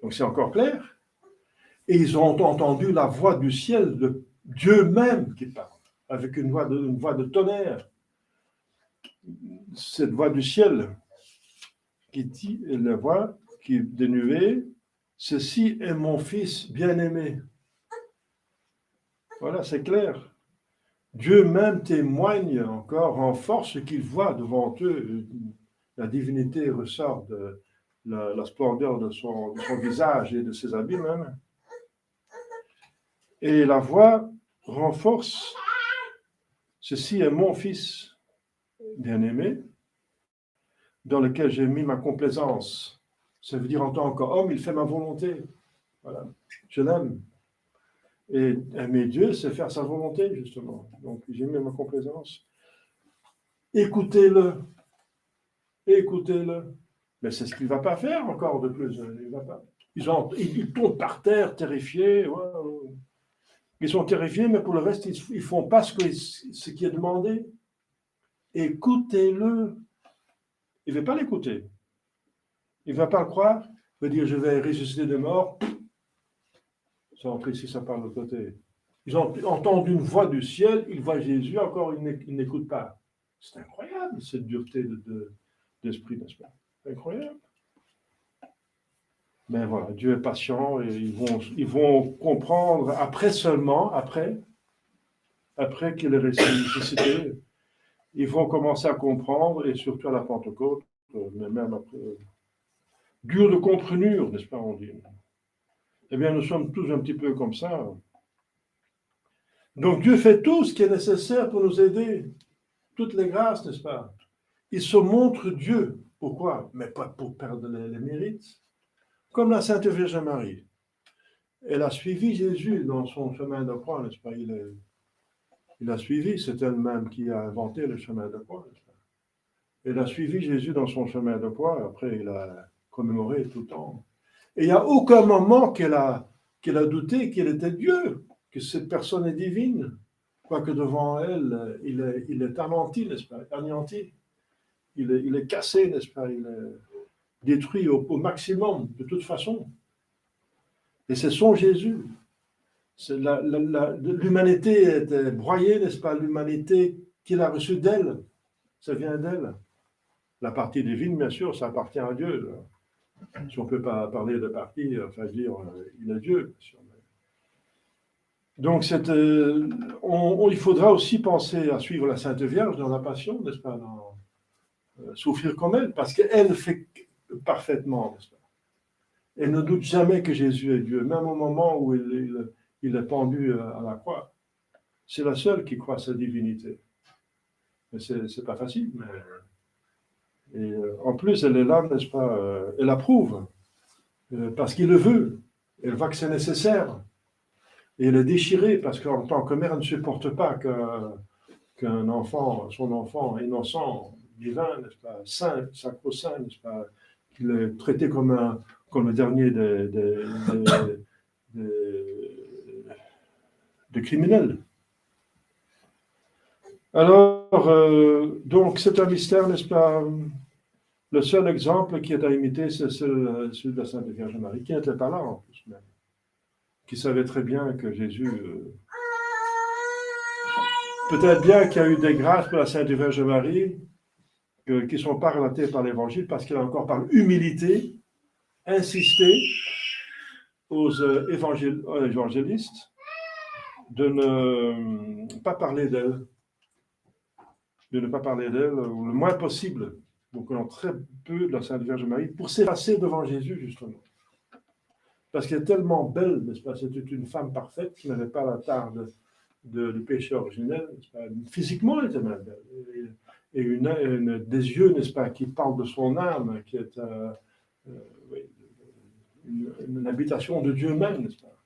Donc c'est encore clair. Et ils ont entendu la voix du ciel, de Dieu même qui parle, avec une voix de tonnerre. Cette voix du ciel qui dit, la voix qui est dénuée, ceci est mon fils bien-aimé. Voilà, c'est clair. Dieu même témoigne encore en force ce qu'il voit devant eux. La divinité ressort de la splendeur de son visage et de ses habits même. Et la voix renforce, ceci est mon fils bien-aimé, dans lequel j'ai mis ma complaisance. Ça veut dire en tant qu'homme, il fait ma volonté. Voilà, je l'aime. Et aimer Dieu, c'est faire sa volonté, justement. Donc, j'ai mis ma complaisance. Écoutez-le. Écoutez-le. Mais c'est ce qu'il ne va pas faire encore de plus. Il va pas. Ils tombent par terre, terrifiés. Ouais. Ils sont terrifiés, mais pour le reste, ils ne font pas ce qui est demandé. Écoutez-le. Il ne veut pas l'écouter. Il ne va pas le croire. Il va dire, je vais ressusciter des morts. Ça, en précis, ça parle de l'autre côté. Ils ont entendu une voix du ciel, ils voient Jésus, encore ils n'écoutent pas. C'est incroyable, cette dureté d'esprit, n'est-ce pas? C'est incroyable. Mais voilà, Dieu est patient et ils vont comprendre après seulement, après qu'il est ressuscité, ils vont commencer à comprendre, et surtout à la Pentecôte, mais même après. Dur de comprenure, n'est-ce pas, on dit. Eh bien, nous sommes tous un petit peu comme ça. Donc, Dieu fait tout ce qui est nécessaire pour nous aider. Toutes les grâces, n'est-ce pas? Il se montre Dieu. Pourquoi? Mais pas pour perdre les mérites. Comme la Sainte Vierge Marie. Elle a suivi Jésus dans son chemin de croix, n'est-ce pas? Il a suivi, c'est elle-même qui a inventé le chemin de croix, n'est-ce pas? Elle a suivi Jésus dans son chemin de croix. Après, il a commémoré tout le temps. Et il n'y a aucun moment qu'elle a douté qu'il était Dieu, que cette personne est divine, quoique devant elle, il est anéanti, n'est-ce pas? Anéanti. il est cassé, n'est-ce pas? Il est détruit au maximum, de toute façon. Et c'est son Jésus. L'humanité est broyée, n'est-ce pas? L'humanité qu'il a reçue d'elle, ça vient d'elle. La partie divine, bien sûr, ça appartient à Dieu. Si on ne peut pas parler de partie, enfin dire, il est Dieu, bien sûr. Donc, il faudra aussi penser à suivre la Sainte Vierge dans la Passion, n'est-ce pas? Souffrir comme elle, parce qu'elle fait parfaitement, n'est-ce pas? Elle ne doute jamais que Jésus est Dieu, même au moment où il est pendu à la croix. C'est la seule qui croit à sa divinité. Mais c'est pas facile. Et en plus, elle est là, n'est-ce pas? Elle approuve, parce qu'il le veut. Elle voit que c'est nécessaire. Et elle est déchirée, parce qu'en tant que mère, elle ne supporte pas qu'un enfant, son enfant innocent, divin, n'est-ce pas? Saint, sacro-saint, n'est-ce pas? Qu'il est traité comme le dernier des criminels. Alors, donc, c'est un mystère, n'est-ce pas? Le seul exemple qui est à imiter, c'est celui de la Sainte Vierge Marie, qui n'était pas là en plus même, qui savait très bien que Jésus... peut-être bien qu'il y a eu des grâces pour la Sainte Vierge Marie qui ne sont pas relatées par l'Évangile, parce qu'elle a encore par humilité insisté aux évangélistes de ne pas parler d'elle, ou le moins possible. Donc, on a très peu de la Sainte Vierge Marie pour s'effacer devant Jésus, justement. Parce qu'elle est tellement belle, n'est-ce pas? C'était une femme parfaite qui n'avait pas la tare du péché originel, n'est-ce pas? Physiquement, elle était même belle. Et des yeux, n'est-ce pas, qui parlent de son âme, qui est une habitation de Dieu même, n'est-ce pas?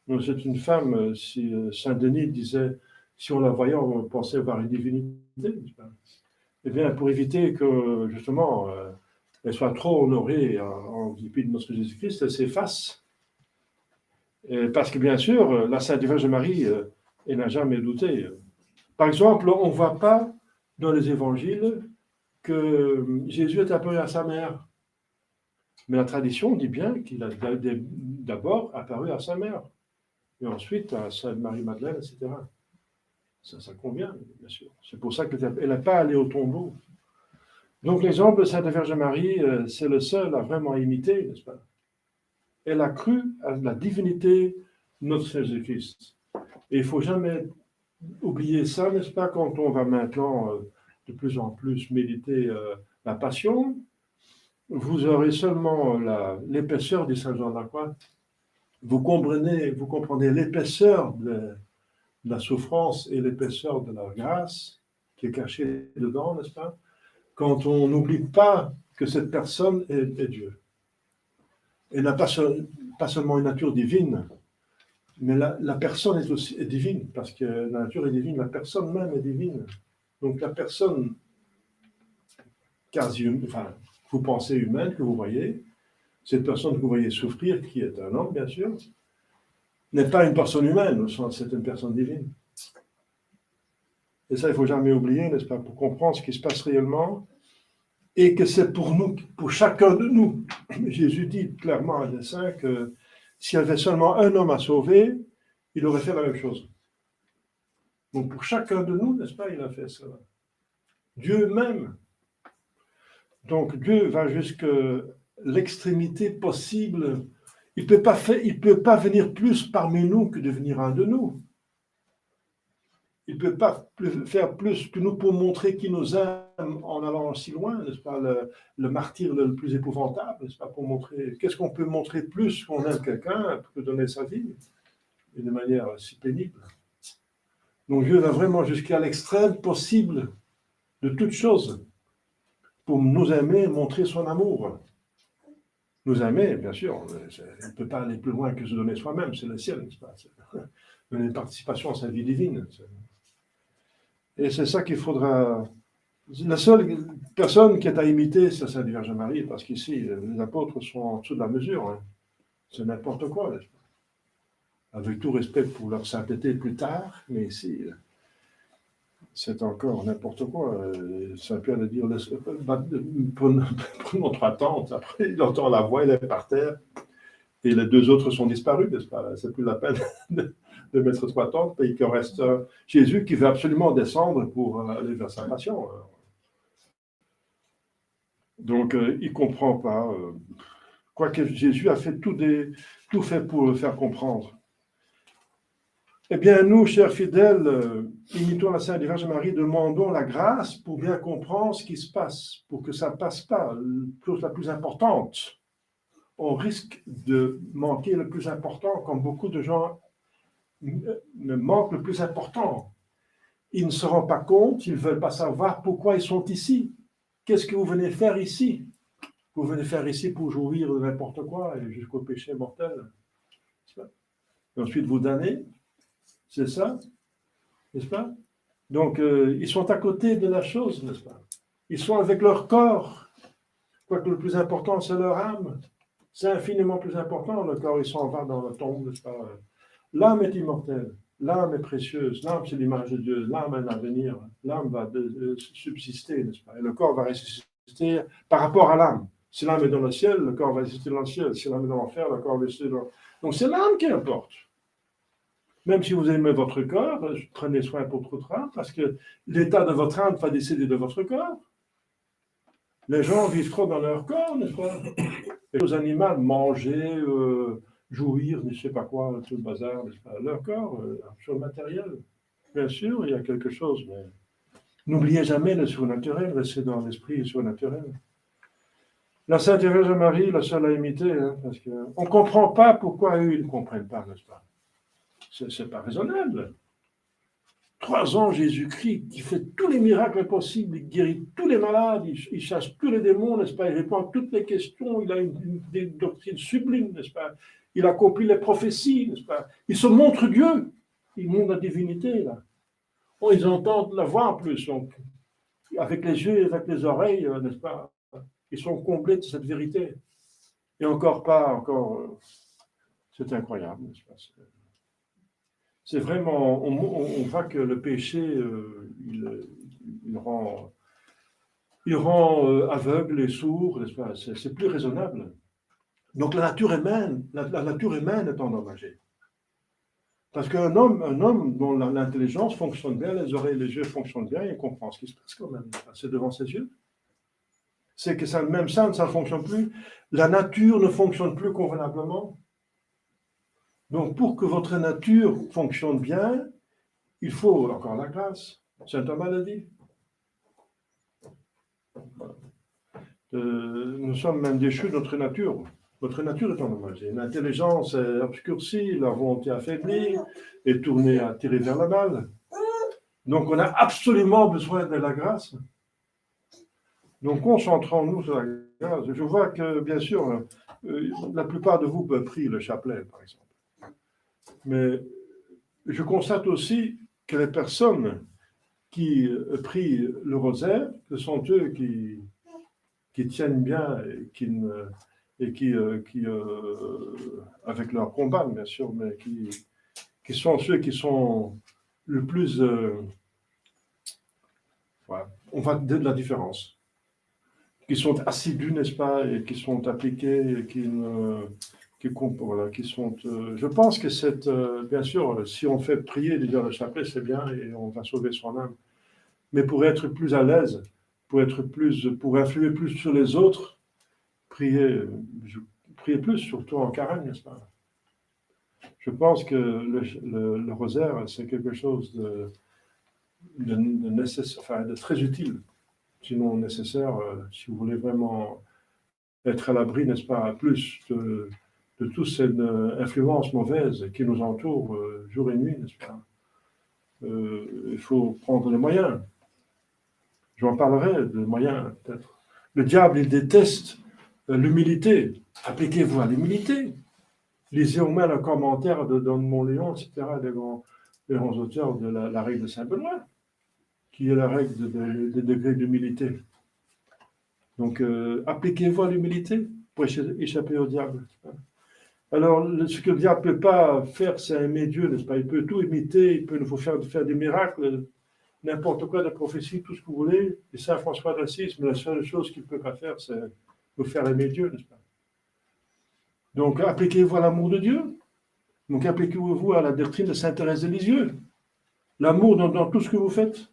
Donc, c'est une femme, si Saint Denis disait, si on la voyait, on pensait voir une divinité, n'est-ce pas? Eh bien, pour éviter que, justement, elle soit trop honorée en dépit de notre Jésus-Christ, elle s'efface. Parce que, bien sûr, la Sainte Vierge Marie, elle n'a jamais douté. Par exemple, on ne voit pas dans les évangiles que Jésus est apparu à sa mère. Mais la tradition dit bien qu'il a d'abord apparu à sa mère, et ensuite à Sainte Marie-Madeleine, etc. Ça convient, bien sûr. C'est pour ça qu'elle n'est pas allée au tombeau. Donc l'exemple de Sainte Vierge Marie, c'est le seul à vraiment imiter, n'est-ce pas? Elle a cru à la divinité de notre Jésus-Christ. Et il ne faut jamais oublier ça, n'est-ce pas, quand on va maintenant de plus en plus méditer la Passion. Vous aurez seulement l'épaisseur du Saint Jean de la Croix. Vous comprenez l'épaisseur de la souffrance et l'épaisseur de la grâce qui est cachée dedans, n'est-ce pas? Quand on n'oublie pas que cette personne est Dieu. Elle n'a pas seulement une nature divine, mais la personne est divine, parce que la nature est divine, la personne même est divine. Donc la personne vous pensez humaine, que vous voyez, cette personne que vous voyez souffrir, qui est un homme, bien sûr, n'est pas une personne humaine, c'est une personne divine. Et ça, il ne faut jamais oublier, n'est-ce pas, pour comprendre ce qui se passe réellement, et que c'est pour nous, pour chacun de nous. Jésus dit clairement à des saints que s'il y avait seulement un homme à sauver, il aurait fait la même chose. Donc pour chacun de nous, n'est-ce pas, il a fait cela. Dieu même. Donc Dieu va jusqu'à l'extrémité possible. Il ne peut pas venir plus parmi nous que devenir un de nous. Il ne peut pas faire plus que nous pour montrer qu'il nous aime en allant si loin, n'est-ce pas, le martyr le plus épouvantable, n'est-ce pas, pour montrer, qu'est-ce qu'on peut montrer plus qu'on aime quelqu'un que donner sa vie, et de manière si pénible. Donc Dieu va vraiment jusqu'à l'extrême possible de toutes choses pour nous aimer et montrer son amour. Nous aimer, bien sûr, il ne peut pas aller plus loin que se donner soi-même, c'est le ciel, n'est-ce pas, donner une participation à sa vie divine. Et c'est ça qu'il faudra... La seule personne qui est à imiter, c'est Sainte Vierge Marie, parce qu'ici, les apôtres sont en dessous de la mesure. Hein. C'est n'importe quoi, n'est-ce pas? Avec tout respect pour leur sainteté plus tard, mais ici, c'est encore n'importe quoi. Saint-Pierre de dire, prenons 3 tentes. Après, il entend la voix, il est par terre. Et les 2 autres sont disparus, n'est-ce pas? C'est plus la peine de mettre 3 tentes. Et qu'il reste Jésus qui veut absolument descendre pour aller vers sa passion. Donc, il ne comprend pas. Quoique Jésus a fait tout fait pour le faire comprendre. Eh bien, nous, chers fidèles, imitons la Sainte Vierge Marie, demandons la grâce pour bien comprendre ce qui se passe, pour que ça ne passe pas. Chose la plus importante, on risque de manquer le plus important, comme beaucoup de gens me manquent le plus important. Ils ne se rendent pas compte, ils ne veulent pas savoir pourquoi ils sont ici. Qu'est-ce que vous venez faire ici? Vous venez faire ici pour jouir de n'importe quoi et jusqu'au péché mortel. Et ensuite vous damner. C'est ça, n'est-ce pas? Donc, ils sont à côté de la chose, n'est-ce pas? Ils sont avec leur corps. Quoique le plus important, c'est leur âme. C'est infiniment plus important. Le corps, ils s'en va dans la tombe, n'est-ce pas? L'âme est immortelle. L'âme est précieuse. L'âme, c'est l'image de Dieu. L'âme a un avenir. L'âme va subsister, n'est-ce pas? Et le corps va ressusciter par rapport à l'âme. Si l'âme est dans le ciel, le corps va ressusciter dans le ciel. Si l'âme est dans l'enfer, le corps va ressusciter dans... Donc, c'est l'âme qui importe. Même si vous aimez votre corps, prenez soin pour votre âme, parce que l'état de votre âme va décider de votre corps. Les gens vivent trop dans leur corps, n'est-ce pas? Les animaux, manger, jouir, je ne sais pas quoi, tout le bazar, n'est-ce pas? Leur corps, sur le matériel. Bien sûr, il y a quelque chose, mais n'oubliez jamais le surnaturel, restez dans l'esprit surnaturel. La Sainte Vierge Marie, la seule à imiter, hein, parce qu'on ne comprend pas pourquoi eux, ils ne comprennent pas, n'est-ce pas? C'est pas raisonnable. 3 ans, Jésus-Christ, qui fait tous les miracles possibles, il guérit tous les malades, il chasse tous les démons, n'est-ce pas? Il répond à toutes les questions, il a des doctrines sublimes, n'est-ce pas? Il accomplit les prophéties, n'est-ce pas? Il se montre Dieu, il montre la divinité, là. Bon, ils entendent la voix en plus, donc, avec les yeux et avec les oreilles, n'est-ce pas? Ils sont comblés de cette vérité. Et encore, c'est incroyable, n'est-ce pas? C'est vraiment, on voit que le péché, il rend aveugle et sourd, n'est-ce pas? C'est plus raisonnable. Donc la nature humaine est endommagée. Parce qu'un homme dont l'intelligence fonctionne bien, les oreilles et les yeux fonctionnent bien, il comprend ce qui se passe quand même. C'est devant ses yeux. C'est que ça ne fonctionne plus. La nature ne fonctionne plus convenablement. Donc, pour que votre nature fonctionne bien, il faut encore la grâce. Saint Thomas l'a dit. Nous sommes même déchus de notre nature. Notre nature est endommagée. L'intelligence est obscurcie, la volonté affaiblie, est tournée à tirer vers le mal. Donc, on a absolument besoin de la grâce. Donc, concentrons-nous sur la grâce. Je vois que, bien sûr, la plupart de vous peuvent prier le chapelet, par exemple. Mais je constate aussi que les personnes qui prient le rosaire, ce sont eux qui tiennent bien et qui avec leur combat, bien sûr, mais qui sont ceux qui sont le plus... voilà, on va dire de la différence. Qui sont assidus, n'est-ce pas, et qui sont appliqués, et qui sont... je pense que bien sûr, si on fait prier déjà le chapelet, c'est bien, et on va sauver son âme. Mais pour être plus à l'aise, pour influer plus sur les autres, priez plus, surtout en carême, n'est-ce pas? Je pense que le rosaire, c'est quelque chose de nécessaire, enfin, de très utile, sinon nécessaire, si vous voulez vraiment être à l'abri, n'est-ce pas, plus de toute cette influence mauvaise qui nous entoure jour et nuit, n'est-ce pas? Il faut prendre les moyens. J'en parlerai de moyens, peut-être. Le diable, il déteste l'humilité. Appliquez-vous à l'humilité. Lisez au moins le commentaire de Don Montléon, etc., des grands auteurs de la règle de Saint-Benoît, qui est la règle des degrés d'humilité. Donc, appliquez-vous à l'humilité pour échapper au diable. Alors, ce que le diable ne peut pas faire, c'est aimer Dieu, n'est-ce pas? Il peut tout imiter, il peut nous faire des miracles. n'importe quoi de prophétie, tout ce que vous voulez, et Saint François d'Assise, mais la seule chose qu'il ne peut pas faire, c'est vous faire aimer Dieu, n'est-ce pas? Donc, appliquez-vous à l'amour de Dieu. Donc, appliquez-vous à la doctrine de Sainte Thérèse de Lisieux. L'amour dans tout ce que vous faites.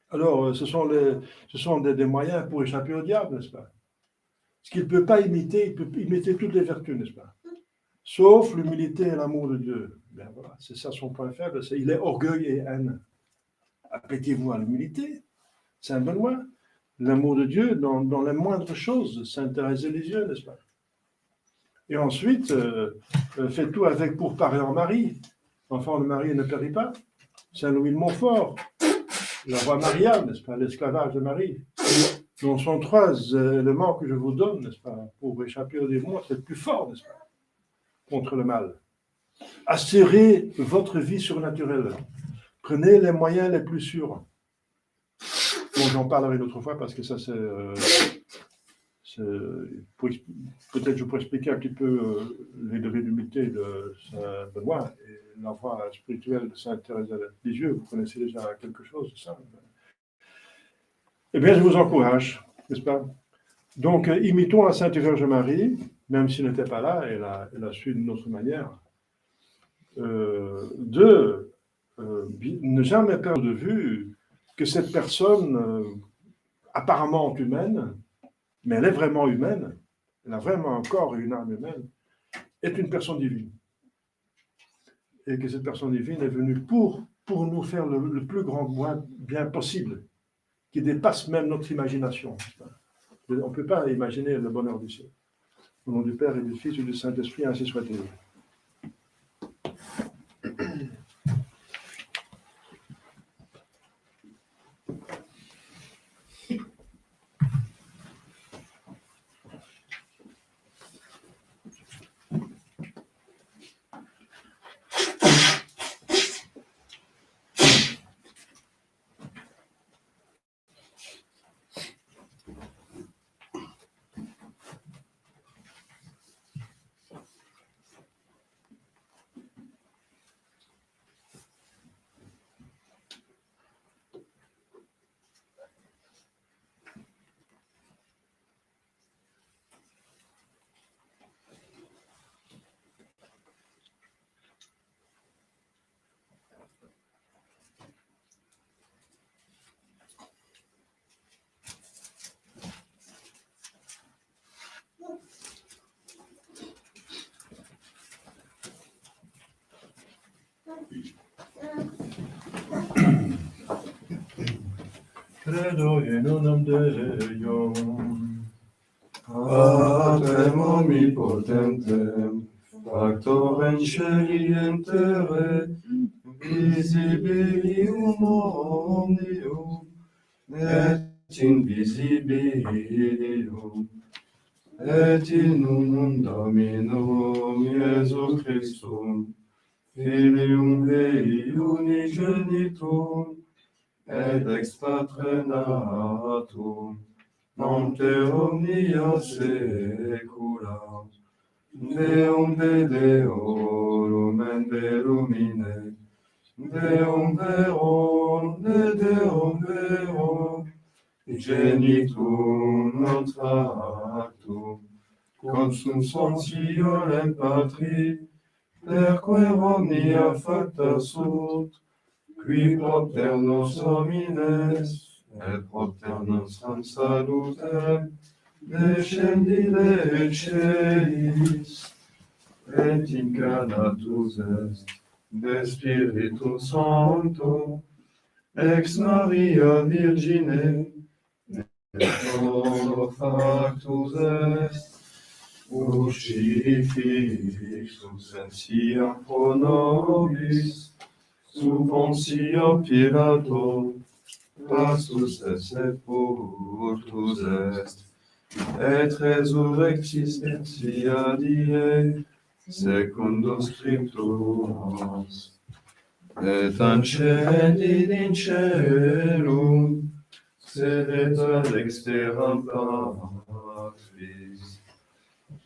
Alors, ce sont des moyens pour échapper au diable, n'est-ce pas? Ce qu'il ne peut pas imiter, il peut imiter toutes les vertus, n'est-ce pas? Sauf l'humilité et l'amour de Dieu. Bien voilà, c'est ça son point faible, il est orgueil et haine. Appliquez-vous à l'humilité, Saint Benoît, l'amour de Dieu dans les moindres choses, Sainte Thérèse de Lisieux, n'est-ce pas? Et ensuite, faites tout avec pour parler en Marie. L'enfant de Marie ne périt pas. Saint Louis de Montfort, la roi Maria, n'est-ce pas, l'esclavage de Marie. Donc, ce sont trois éléments que je vous donne, n'est-ce pas, pour échapper au démon, c'est plus fort, n'est-ce pas, contre le mal. Assurez votre vie surnaturelle. Prenez les moyens les plus sûrs. Bon, j'en parlerai une autre fois parce que ça, peut-être je pourrais expliquer un petit peu les degrés d'humilité de Saint Benoît et la voie spirituelle de Sainte Thérèse de Lisieux. Vous connaissez déjà quelque chose de ça. Eh bien, je vous encourage, n'est-ce pas? Donc, imitons la Sainte Vierge Marie, même s'il n'était pas là, elle a su d'une autre manière, ne jamais perdre de vue que cette personne apparemment humaine, mais elle est vraiment humaine, elle a vraiment un corps et une âme humaine, est une personne divine. Et que cette personne divine est venue pour nous faire le plus grand bien possible, qui dépasse même notre imagination. On ne peut pas imaginer le bonheur du ciel. Au nom du Père et du Fils et du Saint-Esprit, ainsi soit-il. Credo in unum Deum, Patrem omnipotentem, factorem celi et terrae, visibilium omnium, et invisibilium, et in unum Dominum Iesu Christum, Filium Dei unigenitum, et ex Patre natum, ante omnia saecula, Deum de Deorum et Derumine, Deum verum, de Deum verum, genitum non factum, consum sontiorem Patri, perque omnia facta sunt, qui propter nos homines, et propter nostram salutem, descendile celis, et incarnatus est de Spiritum Sanctum, ex Maria Virgine, et pro factus est, crucifixus et sia pro nobis, sub Pontio Pilato, passus et sepultus est, et resurrectisentia die, secundus scripturas, et ascendit in caelum, sedet ad exteram patris,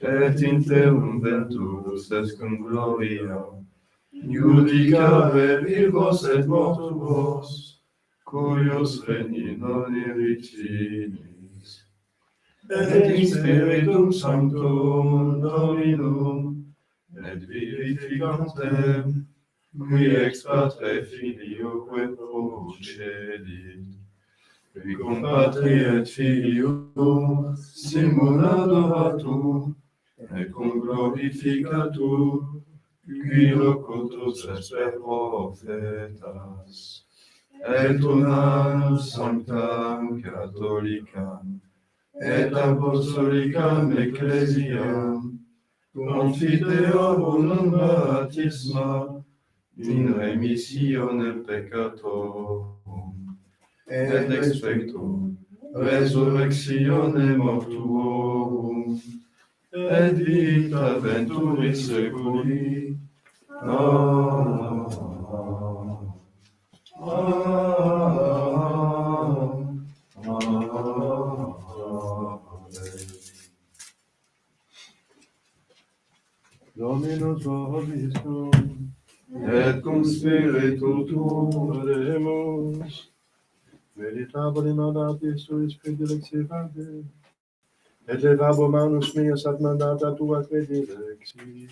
et in terrum ventus est cum gloria, Iudicare vivos et mortuos, cuius regni non irritinis. Et in Spiritum Sanctum Dominum, et vivificantem, qui ex Patre Filioque procedit, qui cum Patri et Filio simul adoratur, et cum glorificatur, qui locutus est per prophetas, et unam sanctam catholicam, et apostolicam ecclesiam, confiteorum baptisma, in remissione peccatorum, et expecto resurrectione mortuorum, et vita venturis seculi. Amen. Dominus vobiscum, Et cum spiritu tuo, oremus, meditabili mandatis tuis predilectibande, et levabo manus meas ad mandata tua predilexi.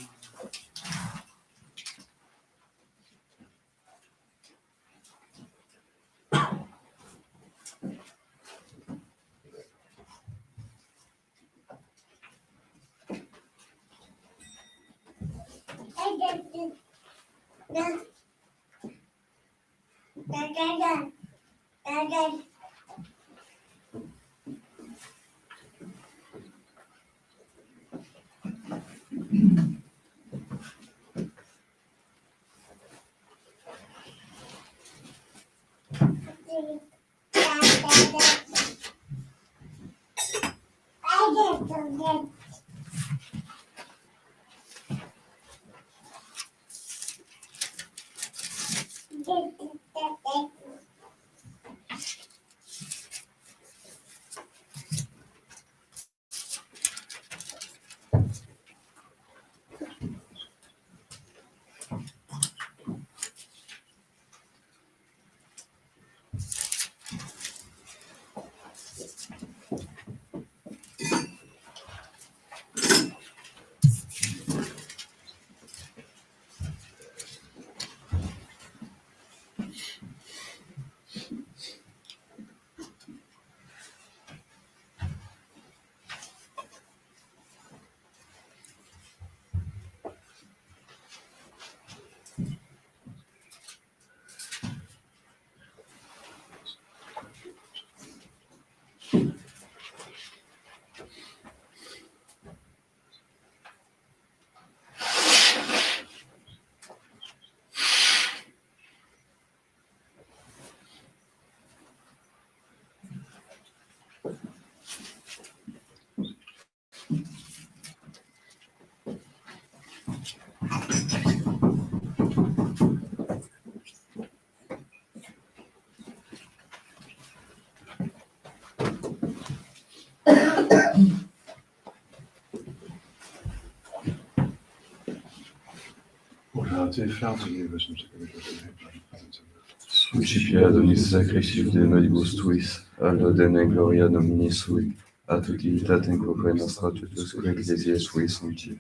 Sucipia Donis sacrificius de nobis tuis, allodene gloria Domini sui, ad utilitatem quoque nostra tutusque ecclesiae sui sancti.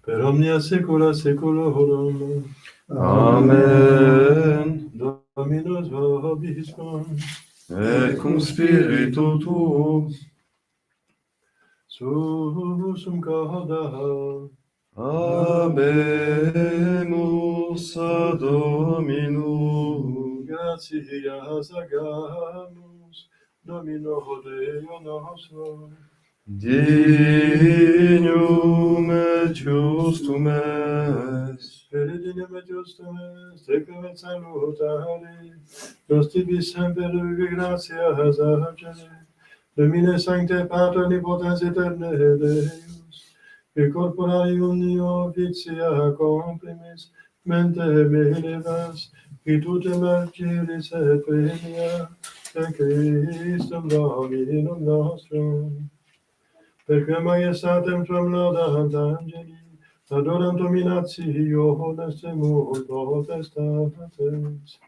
Per omnia saecula saeculorum. Amen. Dominus vobiscum. Et cum spiritu tuo. Suum cauda. Habemus a Dominum. Gratias agamus. Domino Deo nostro. Dignum et justum est. Spiridium et justum est, tecum et salutari, nos tibi semper gratias agere, Domine Sancte Pater Nipotens Aeterne Deus, et corporarium neo officia comprimis, mente melevas, qui tutte martyris et premia, et Christum Dominum nostrum. Perque majestatem tuam laudant angeli, adorant dominatio honestimur potestates,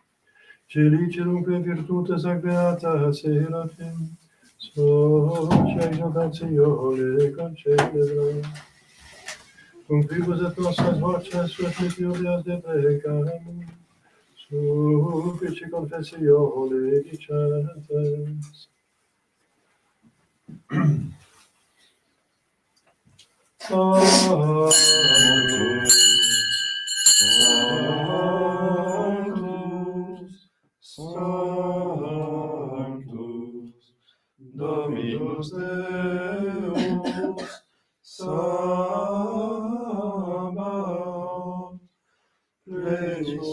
Celicerumque virtutes ac beata serafim, socia exaltatione concelebra. Conquibus et nostras voces suppliculias de peccamus, suffici confessione dicentes. Sanctus, Sanctus, Dominus Deus, Sabaoth, plenius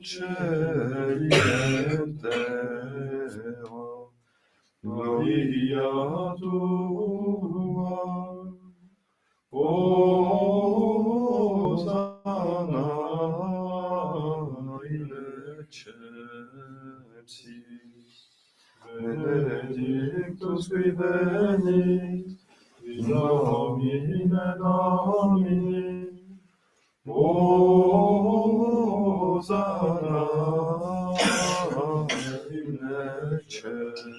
celi et terra, gloria tua, Hosanna in excelsis, benedictus qui venit, in nomine Domini, Hosanna in excelsis.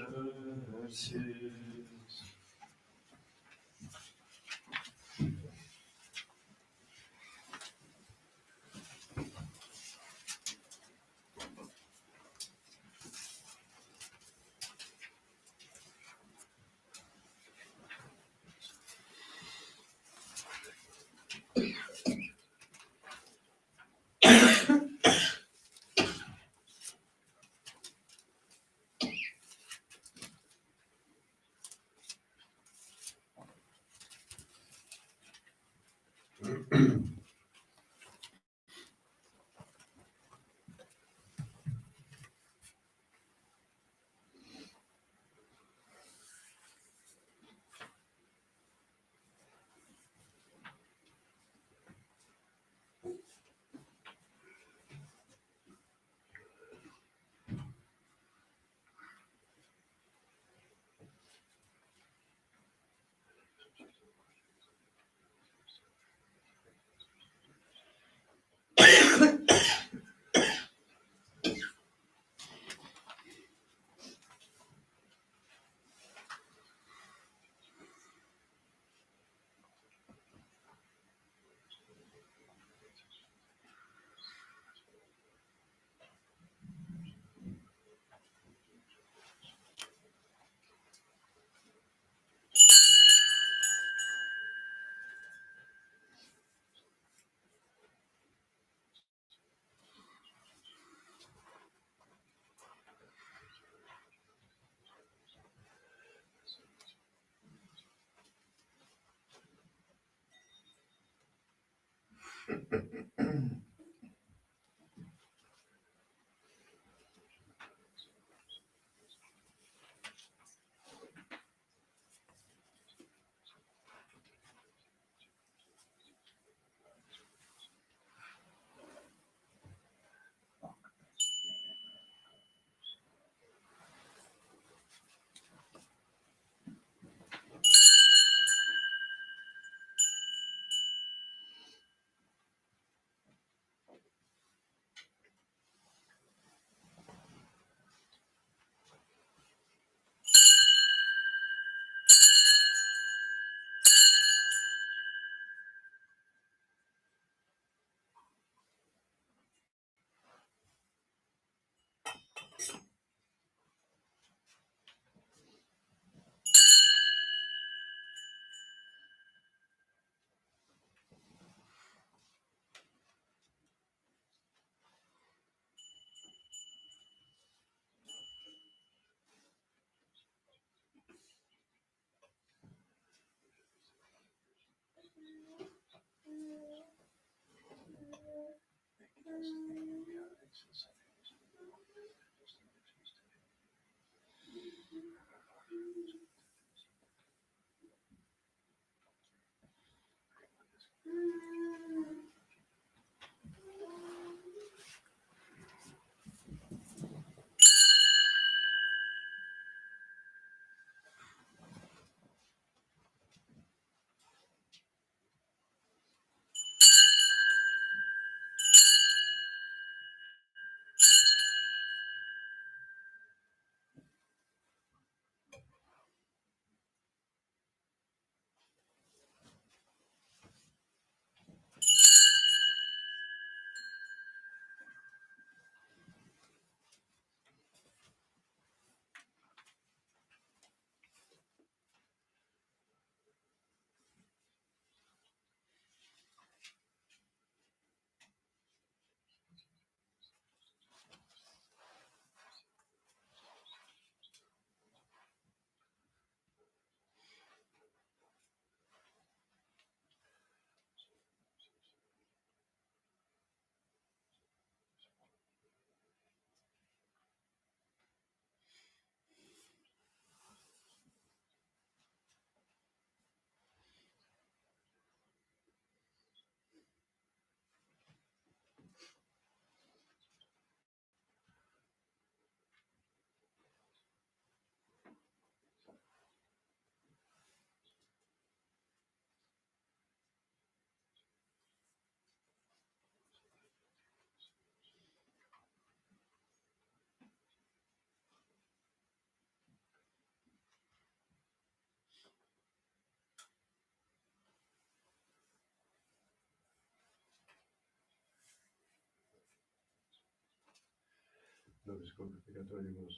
nobis cum peccatoribus.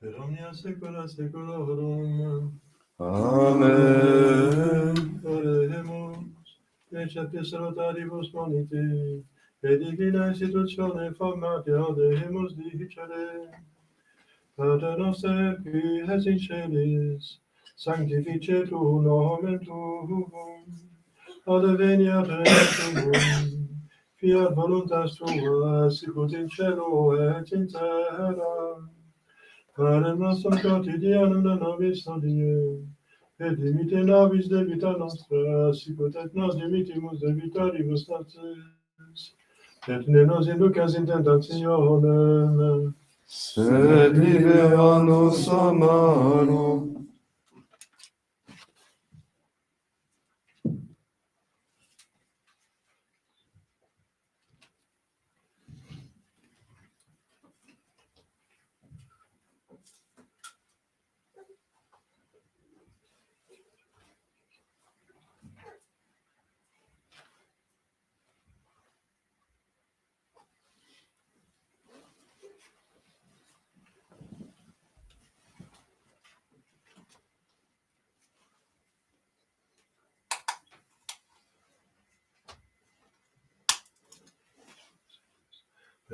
Per omnia saecula saeculorum. Amen. Oremus, recepte salutaribus moniti, et divina institutione formati audemus dicere. Pater noster, qui es in celis, sanctificetur nomen tuum, adveniat regnum tuum, fiat voluntas tua, sicut in cielo et in terra. Panem nostrum quotidianum da nobis hodie, et dimite nobis debita nostra, sicut et nos dimitimus debitoribus nostris, et ne nos inducas in tentationem, Sed libera nos a malo.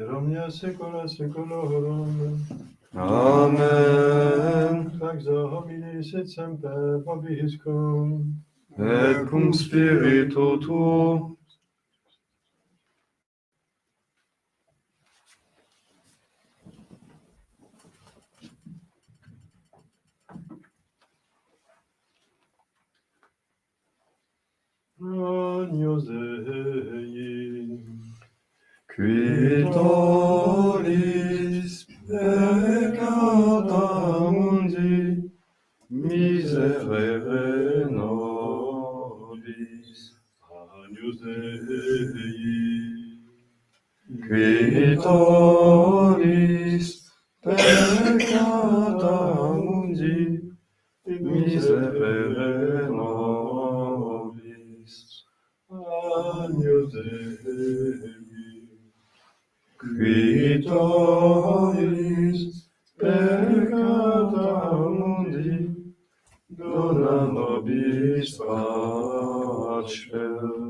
per omnia saecula saeculorum. Amen. Pax hominis et semper vobiscum. Et cum spiritu tuo. Agnus Dei, Qui tollis peccata mundi, miserere nobis. Agnus Dei, Qui tollis peccata mundi, miserere nobis. Agnus Dei, Qui tollis peccata mundi, dona nobis pacem.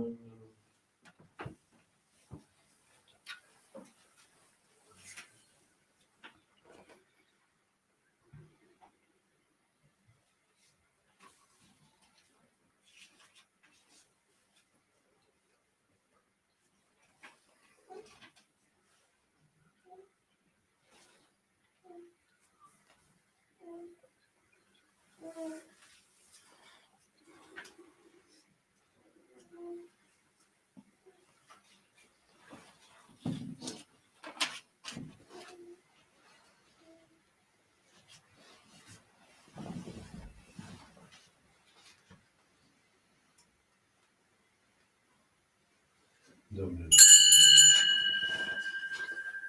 Domine.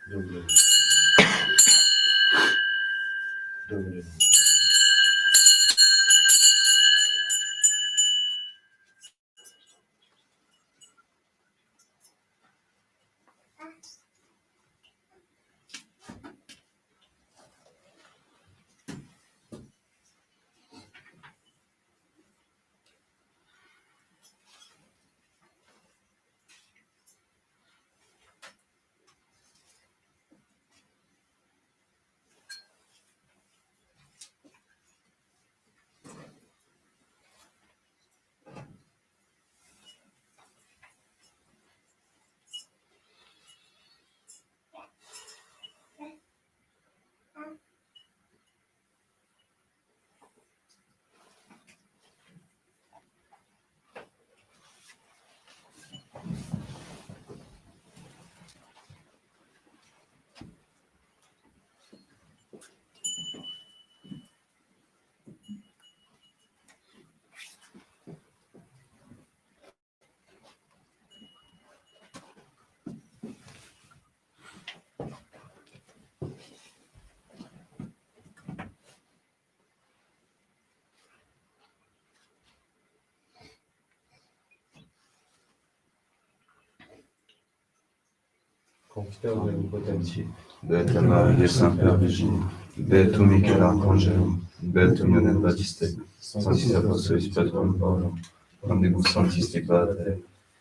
Domine. Domine. confiteor omnipotentie, Beata Maria, Saint-Père Virgine, Beatum Michael Archangelum, Beatum Ionel Baptiste, Sanctis Apostolis Petrum Paulum, Omnibus Sanctis Pater,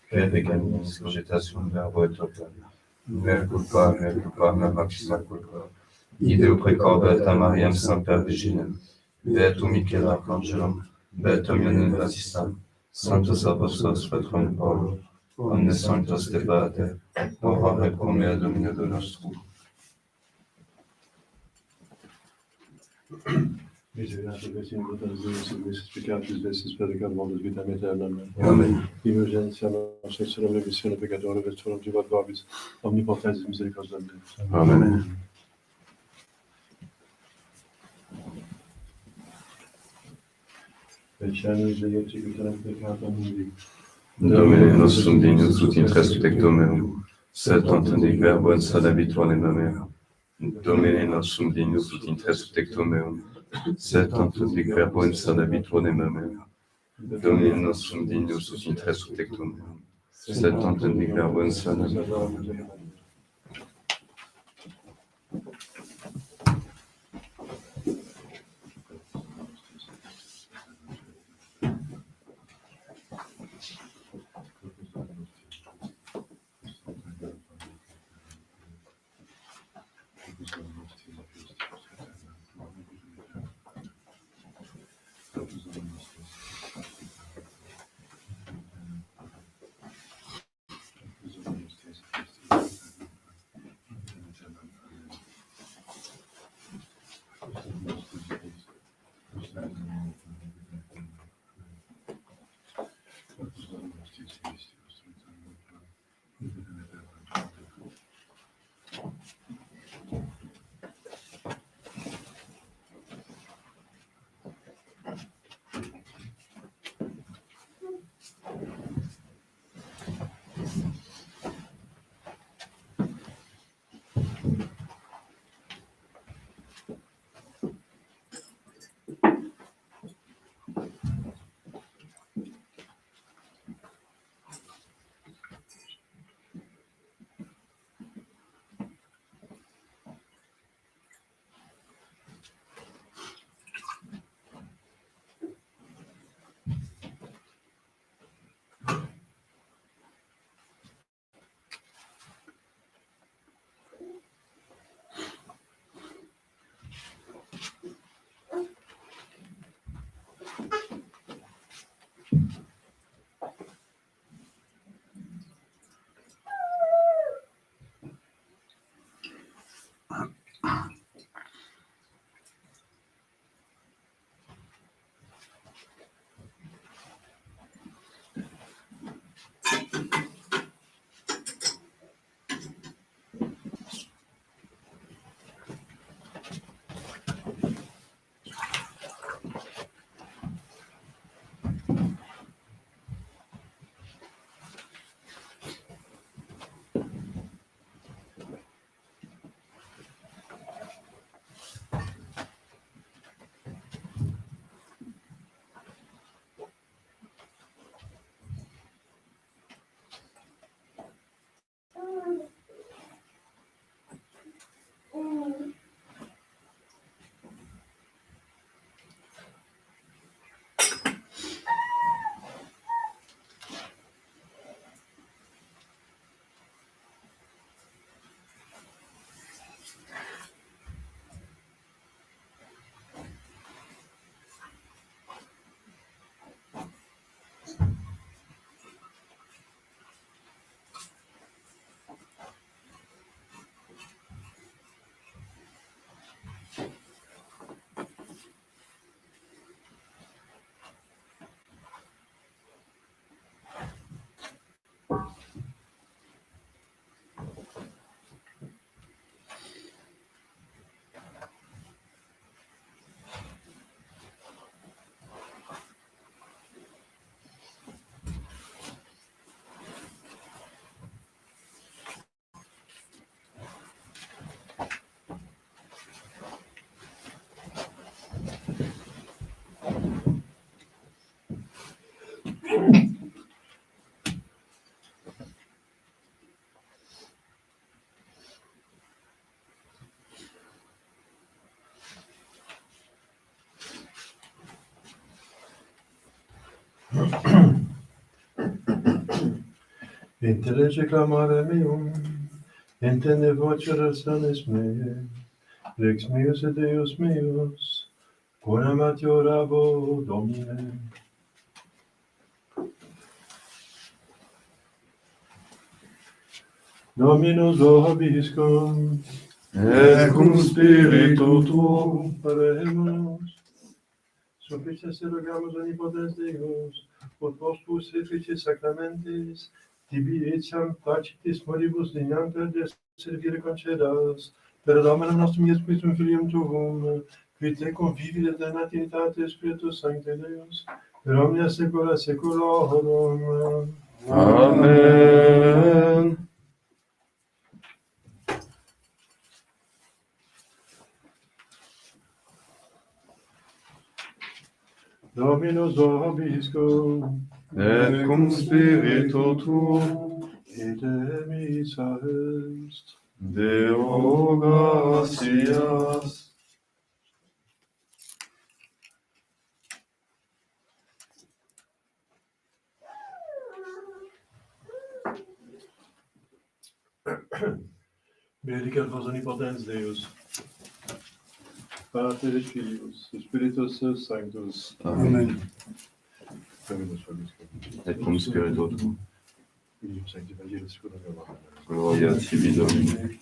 que peccaminus cogitationem verbo et opera, mea culpa, mea maxima culpa, ideo precor Beata Mariam Saint-Père Virginem, Beatum Michael Archangelum, Beatum Ionel Baptiste, Sanctus Apostolis Petrum Paulum, omnes sanctos de Pater, ora et pro mea Domine de nostrum. Misericors Deus, Deus peccatus, Deus peccatus, vitam aeternam. Amen. Indulgentia nostra, et remissione peccatorum, et sororem vobis, omnipotens misericordia Deus. Amen. Petiamus Dei tributam peccatum mundi. Domine nostrum dignus ut intres tectum meum, sed tantum dic verbo et sadavit anima mea. Domine nostrum dignus ut intres tectum meum, sed tantum dic verbo et sadavit anima mea. Domine nostrum dignus ut intres tectum meum, sed tantum dic verbo et sadavit anima mea. Interrege clamare meum, intende vocere sanes meae, Rex meus et Deus meus, quam orabo Domine. Dominus vobiscum, Et cum spiritu tuo, paremus, suffices erogamus omnipotens Deus, ut postus efficis sacramentis, tibi etiam pacitis moribus dignanter de servire concedas, per Dominum nostrum Iesum Christum Filium Tuum, qui te convivi et de Nativitate Spiritus Sancte Deus, per omnia saecula saeculorum. Amen. Dominus vobiscum, Et cum spiritu tuo, et missa est. Deo gratias. Benedicat vos omnipotens Deus, Pater et Filius, et Spiritus Sanctus. Amen. Dominus vobiscum. Et cum spiritu tuo, Filium Sancti Evangelis Scudo. gloria tibi Domine.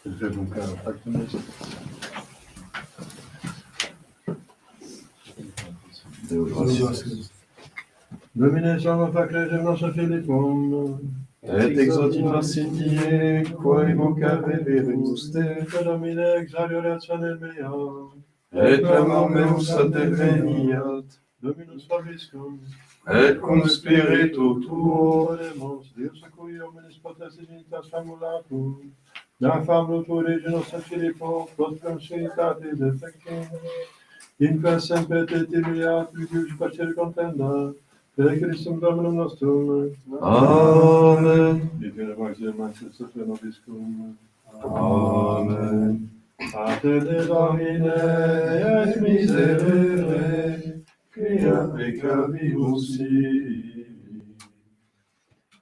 Il fait donc un pacte naissant. Deo gratias. Domine salva facere nostra Filipum, Et exaudimus Sindie, quae vocare verimus te, Domine exaliorationem mea, et clamor meus adveniat, Dominus vobiscum, et cum spiritu tuo, Oremus, Deus a cui omnes potestas divinitas famulatum, da fabro tu reginos et Filippo, prosprum sanitate defectum, in quas semper te timiat, vidius facere contenda, per Christum Dominum nostrum. Amen. Divine Evangelium Christus nobiscum. Amen. Pater de Domine et miserere, quia peccavimus sibi.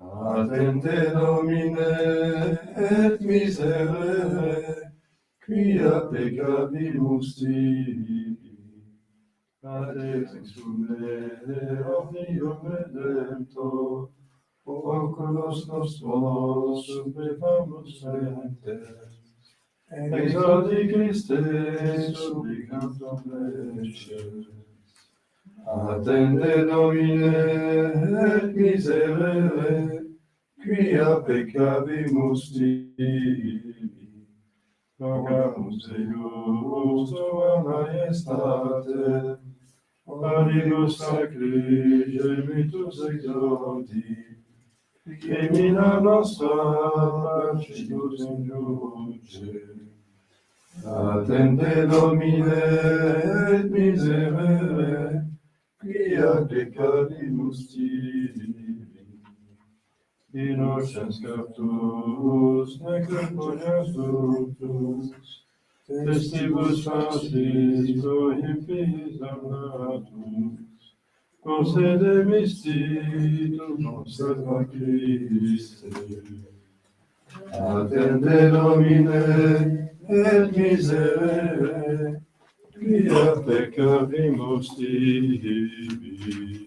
Attente Domine, et miserere, quia peccavimus tibi. Pater exumere omnium redemptor, oculos nostros supplicamus enter. Exaudi Christe supplicantum leces. Attende Domine, et miserere, quia peccavimus tibi. Rogamus eius tua majestate, Marius sacri gemitus exaudi, Gemina nostra pacitus in luce. Attende Domine, et miserere, quia peccavimus tibi. Innocens captus, nec imponias ductus, Testibus falsis prohibis damnatus, concede mistitum conserva Christe. Attende Domine, et miserere, quia peccavimus tibi.